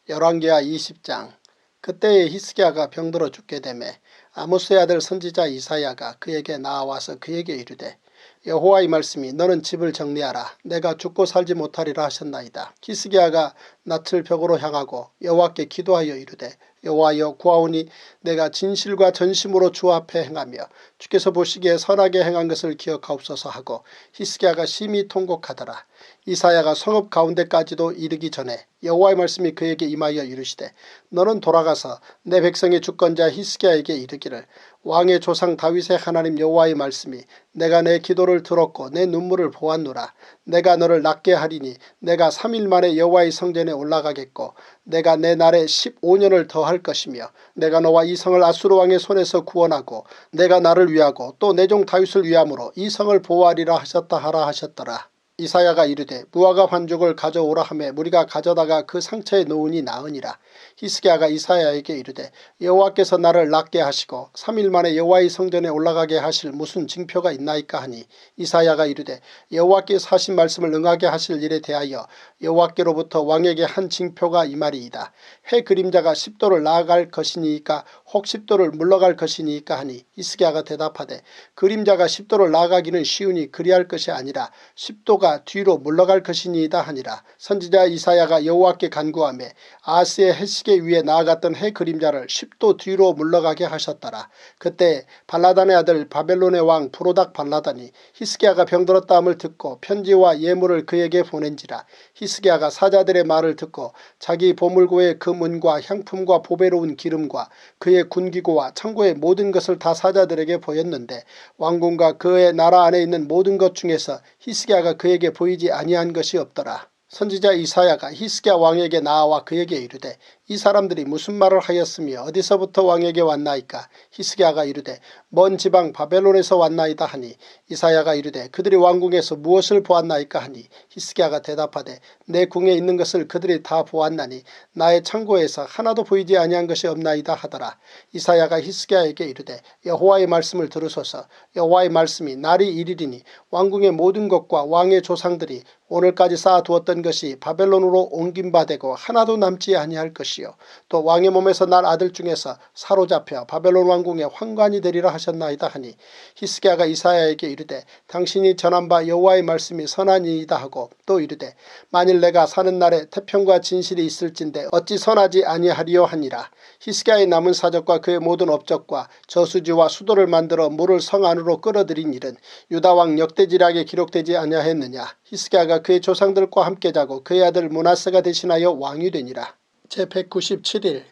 열왕기하 20장. 그때에 히스기야가 병들어 죽게 되매 아모스의 아들 선지자 이사야가 그에게 나와서 그에게 이르되 여호와의 말씀이 너는 집을 정리하라. 내가 죽고 살지 못하리라 하셨나이다. 히스기야가 낯을 벽으로 향하고 여호와께 기도하여 이르되 여호와여 구하오니 내가 진실과 전심으로 주 앞에 행하며 주께서 보시기에 선하게 행한 것을 기억하옵소서 하고 히스기야가 심히 통곡하더라. 이사야가 성읍 가운데까지도 이르기 전에 여호와의 말씀이 그에게 임하여 이르시되 너는 돌아가서 내 백성의 주권자 히스기야에게 이르기를 왕의 조상 다윗의 하나님 여호와의 말씀이 내가 내 기도를 들었고 내 눈물을 보았노라. 내가 너를 낫게 하리니 내가 3일 만에 여호와의 성전에 올라가겠고 내가 내 날에 15년을 더할 것이며 내가 너와 이 성을 아수르 왕의 손에서 구원하고 내가 나를 위하고 또 내 종 다윗을 위함으로 이 성을 보호하리라 하셨다 하라 하셨더라. 이사야가 이르되 무화과 반죽을 가져오라 하매 무리가 가져다가 그 상처에 놓으니 나으니라. 히스기야가 이사야에게 이르되 여호와께서 나를 낫게 하시고 3일 만에 여호와의 성전에 올라가게 하실 무슨 징표가 있나이까 하니 이사야가 이르되 여호와께서 하신 말씀을 응하게 하실 일에 대하여 여호와께로부터 왕에게 한 징표가 이 말이이다. 해 그림자가 10도를 나아갈 것이니까 혹 10도를 물러갈 것이니까 하니 히스기야가 대답하되 그림자가 10도를 나아가기는 쉬우니 그리할 것이 아니라 10도가 뒤로 물러갈 것이니이다 하니라. 선지자 이사야가 여호와께 간구하며 아하스의 해시계 위에 나아갔던 해 그림자를 10도 뒤로 물러가게 하셨더라. 그때 발라단의 아들 바벨론의 왕 브로닥 발라단이 히스기야가 병들었다함을 듣고 편지와 예물을 그에게 보낸지라. 히스기야가 사자들의 말을 듣고 자기 보물고의 금은과 향품과 보배로운 기름과 그의 군기고와 창고의 모든 것을 다 사자들에게 보였는데 왕궁과 그의 나라 안에 있는 모든 것 중에서 히스기야가 그에게 보이지 아니한 것이 없더라. 선지자 이사야가 히스기야 왕에게 나아와 그에게 이르되 이 사람들이 무슨 말을 하였으며 어디서부터 왕에게 왔나이까. 히스기야가 이르되 먼 지방 바벨론에서 왔나이다 하니 이사야가 이르되 그들이 왕궁에서 무엇을 보았나이까 하니 히스기야가 대답하되 내 궁에 있는 것을 그들이 다 보았나니 나의 창고에서 하나도 보이지 아니한 것이 없나이다 하더라. 이사야가 히스기야에게 이르되 여호와의 말씀을 들으소서. 여호와의 말씀이 날이 이르리니 왕궁의 모든 것과 왕의 조상들이 오늘까지 쌓아두었던 것이 바벨론으로 옮긴 바 되고 하나도 남지 아니할 것이요 또 왕의 몸에서 날 아들 중에서 사로잡혀 바벨론 왕궁의 환관이 되리라 하셨나이다 하니 히스기야가 이사야에게 이르되 당신이 전한 바 여호와의 말씀이 선하니이다 하고 또 이르되 만일 내가 사는 날에 태평과 진실이 있을진데 어찌 선하지 아니하리요 하니라. 히스기야의 남은 사적과 그의 모든 업적과 저수지와 수도를 만들어 물을 성 안으로 끌어들인 일은 유다 왕 역대지략에 기록되지 아니하였느냐. 히스기야가 그의 조상들과 함께 자고 그의 아들 므낫세가 대신하여 왕이 되니라. 제197일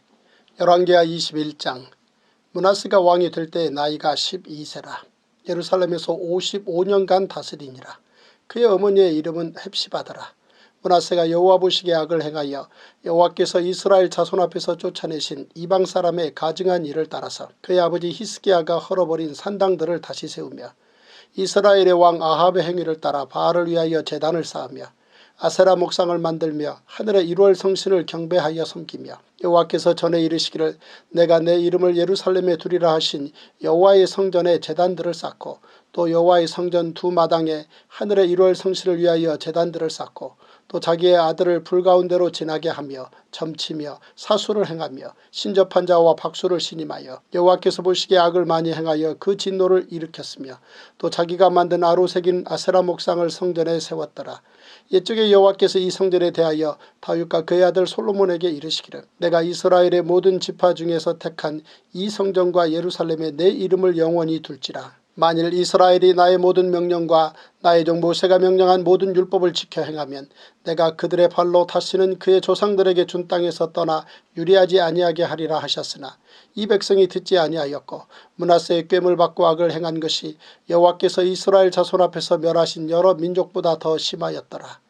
열왕기하 21장. 므낫세가 왕이 될 때의 나이가 12세라. 예루살렘에서 55년간 다스리니라. 그의 어머니의 이름은 헵시바더라. 므낫세가 여호와 보시기에 악을 행하여 여호와께서 이스라엘 자손 앞에서 쫓아내신 이방 사람의 가증한 일을 따라서 그의 아버지 히스기야가 헐어버린 산당들을 다시 세우며 이스라엘의 왕 아합의 행위를 따라 바알을 위하여 제단을 쌓으며 아세라 목상을 만들며 하늘의 1월 성신을 경배하여 섬기며 여호와께서 전에 이르시기를 내가 내 이름을 예루살렘에 두리라 하신 여호와의 성전에 제단들을 쌓고 또 여호와의 성전 두 마당에 하늘의 1월 성신을 위하여 제단들을 쌓고 또 자기의 아들을 불 가운데로 지나게 하며 점치며 사수를 행하며 신접한 자와 박수를 신임하여 여호와께서 보시기에 악을 많이 행하여 그 진노를 일으켰으며 또 자기가 만든 아로 새긴 아세라 목상을 성전에 세웠더라. 옛적에 여호와께서 이 성전에 대하여 다윗과 그의 아들 솔로몬에게 이르시기를 내가 이스라엘의 모든 지파 중에서 택한 이 성전과 예루살렘에 내 이름을 영원히 둘지라. 만일 이스라엘이 나의 모든 명령과 나의 종 모세가 명령한 모든 율법을 지켜 행하면 내가 그들의 발로 다시는 그의 조상들에게 준 땅에서 떠나 유리하지 아니하게 하리라 하셨으나 이 백성이 듣지 아니하였고 므낫세의 꾀물 받고 악을 행한 것이 여호와께서 이스라엘 자손 앞에서 멸하신 여러 민족보다 더 심하였더라.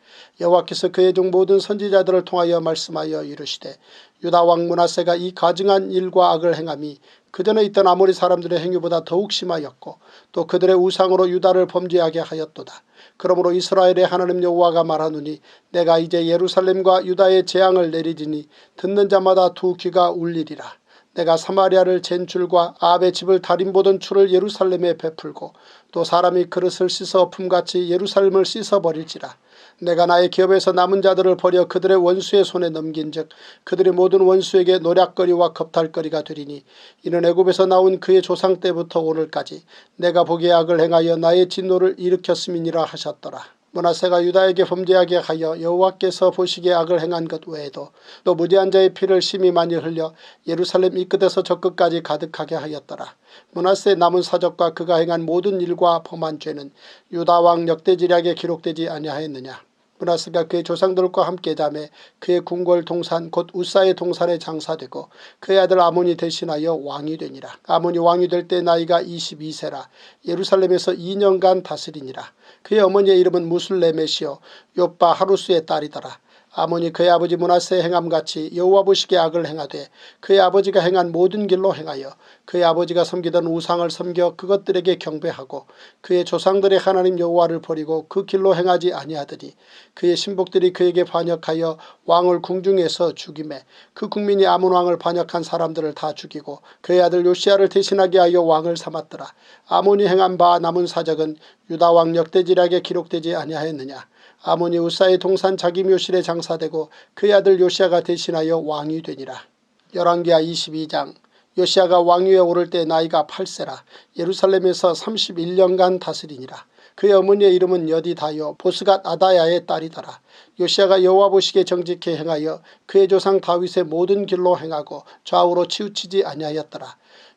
여호와께서 그의 종 모든 선지자들을 통하여 말씀하여 이르시되 유다 왕 므낫세가 이 가증한 일과 악을 행함이 그전에 있던 아모리 사람들의 행위보다 더욱 심하였고 또 그들의 우상으로 유다를 범죄하게 하였도다. 그러므로 이스라엘의 하나님 여호와가 말하노니 내가 이제 예루살렘과 유다의 재앙을 내리리니 듣는 자마다 두 귀가 울리리라. 내가 사마리아를 잰 줄과 아합의 집을 달인보던 줄을 예루살렘에 베풀고 또 사람이 그릇을 씻어 품같이 예루살렘을 씻어버릴지라. 내가 나의 기업에서 남은 자들을 버려 그들의 원수의 손에 넘긴즉 그들이 모든 원수에게 노략거리와 겁탈거리가 되리니 이는 애굽에서 나온 그의 조상 때부터 오늘까지 내가 보기에 악을 행하여 나의 진노를 일으켰음이니라 하셨더라. 므낫세가 유다에게 범죄하게 하여 여호와께서 보시기에 악을 행한 것 외에도 또 무죄한 자의 피를 심히 많이 흘려 예루살렘 이 끝에서 저 끝까지 가득하게 하였더라. 므낫세의 남은 사적과 그가 행한 모든 일과 범한 죄는 유다 왕 역대지략에 기록되지 아니하였느냐. 므낫세가 그의 조상들과 함께 잠에 그의 궁궐 동산 곧 우사의 동산에 장사되고 그의 아들 아몬이 대신하여 왕이 되니라. 아몬이 왕이 될 때 나이가 22세라 예루살렘에서 2년간 다스리니라. 그의 어머니의 이름은 무술레메시오 요빠 하루스의 딸이더라. 아몬이 그의 아버지 므낫세의 행함같이 여호와 보시기에 악을 행하되 그의 아버지가 행한 모든 길로 행하여 그의 아버지가 섬기던 우상을 섬겨 그것들에게 경배하고 그의 조상들의 하나님 여호와를 버리고 그 길로 행하지 아니하더니 그의 신복들이 그에게 반역하여 왕을 궁중에서 죽이매 그 국민이 아몬 왕을 반역한 사람들을 다 죽이고 그의 아들 요시야를 대신하게 하여 왕을 삼았더라. 아몬이 행한 바 남은 사적은 유다 왕 역대지략에 기록되지 아니하였느냐. 아몬이 우사의 동산 자기 묘실에 장사되고 그의 아들 요시야가 대신하여 왕이 되니라. 열왕기하 22장. 요시야가 왕위에 오를 때 나이가 8세라 예루살렘에서 31년간 다스리니라. 그의 어머니의 이름은 여디다요 보스갓 아다야의 딸이더라. 요시야가 여호와 보시기에 정직히 행하여 그의 조상 다윗의 모든 길로 행하고 좌우로 치우치지 아니하였더라.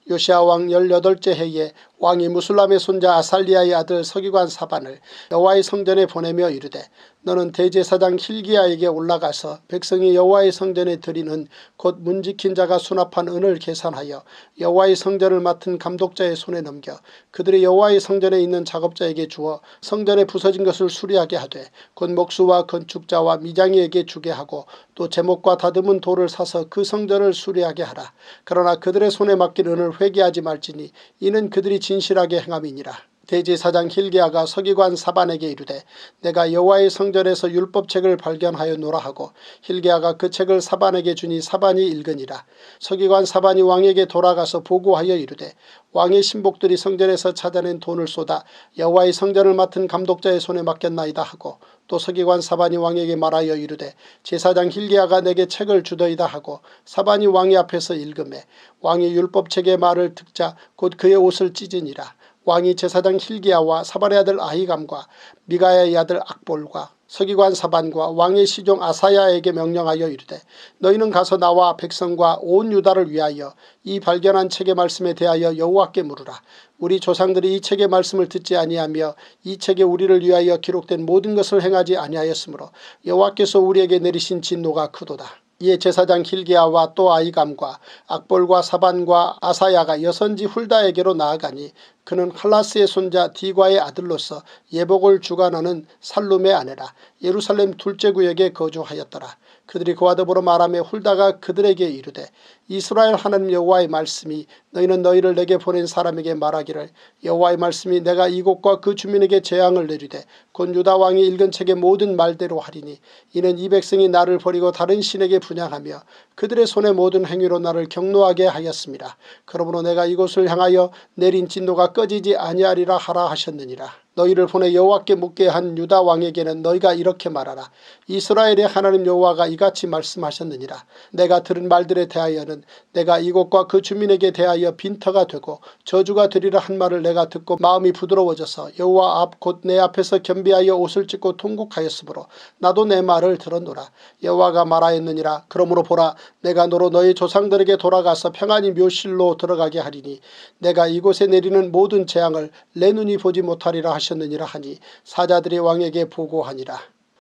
요시야 왕 18째 해에 왕이 무술람의 손자 아살리아의 아들 서기관 사반을 여호와의 성전에 보내며 이르되 너는 대제사장 hil기야에게 올라가서 백성이 여호와의 성전에 드리는 곧 문지킨 자가 수납한 은을 계산하여 여호와의 성전을 맡은 감독자의 손에 넘겨 그들이 여호와의 성전에 있는 작업자에게 주어 성전에 부서진 것을 수리하게 하되 곧 목수와 건축자와 미장이에게 주게 하고 또 제목과 다듬은 돌을 사서 그 성전을 수리하게 하라. 그러나 그들의 손에 맡긴 은을 회개하지 말지니 이는 그들이 진실하게 행함이니라. 대제사장 hil기야가 서기관 사반에게 이르되 내가 여호와의 성전에서 율법책을 발견하였노라 하고 hil기야가 그 책을 사반에게 주니 사반이 읽으니라. 서기관 사반이 왕에게 돌아가서 보고하여 이르되 왕의 신복들이 성전에서 찾아낸 돈을 쏟아 여호와의 성전을 맡은 감독자의 손에 맡겼나이다 하고 또 서기관 사반이 왕에게 말하여 이르되 제사장 hil기야가 내게 책을 주더이다 하고 사반이 왕의 앞에서 읽으매 왕이 율법책의 말을 듣자 곧 그의 옷을 찢으니라. 왕이 제사장 hil기야와 사반의 아들 아히감과 미가야의 아들 악볼과 서기관 사반과 왕의 시종 아사야에게 명령하여 이르되 너희는 가서 나와 백성과 온 유다를 위하여 이 발견한 책의 말씀에 대하여 여호와께 물으라. 우리 조상들이 이 책의 말씀을 듣지 아니하며 이 책에 우리를 위하여 기록된 모든 것을 행하지 아니하였으므로 여호와께서 우리에게 내리신 진노가 크도다. 이에 제사장 hil기야와 또 아히감과 악볼과 사반과 아사야가 여선지 훌다에게로 나아가니 그는 할라스의 손자 디과의 아들로서 예복을 주관하는 살룸의 아내라 예루살렘 둘째 구역에 거주하였더라. 그들이 그와 더불어 말하며 훌다가 그들에게 이르되 이스라엘 하나님 여호와의 말씀이 너희는 너희를 내게 보낸 사람에게 말하기를 여호와의 말씀이 내가 이곳과 그 주민에게 재앙을 내리되 곧 유다 왕이 읽은 책의 모든 말대로 하리니 이는 이 백성이 나를 버리고 다른 신에게 분향하며 그들의 손의 모든 행위로 나를 경노하게 하였습니다. 그러므로 내가 이곳을 향하여 내린 진노가 꺼지지 아니하리라 하라 하셨느니라. 너희를 보내 여호와께 묻게 한 유다 왕에게는 너희가 이렇게 말하라. 이스라엘의 하나님 여호와가 이같이 말씀하셨느니라. 내가 들은 말들에 대하여는 내가 이곳과 그 주민에게 대하여 빈터가 되고 저주가 되리라 한 말을 내가 듣고 마음이 부드러워져서 여호와 앞 곧 내 앞에서 겸비하여 옷을 찢고 통곡하였으므로 나도 내 말을 들었노라. 여호와가 말하였느니라. 그러므로 보라, 내가 너로 너희 조상들에게 돌아가서 평안히 묘실로 들어가게 하리니 내가 이곳에 내리는 모든 재앙을 내 눈이 보지 못하리라 하셨느니라 하니 사자들이 왕에게 보고하니라.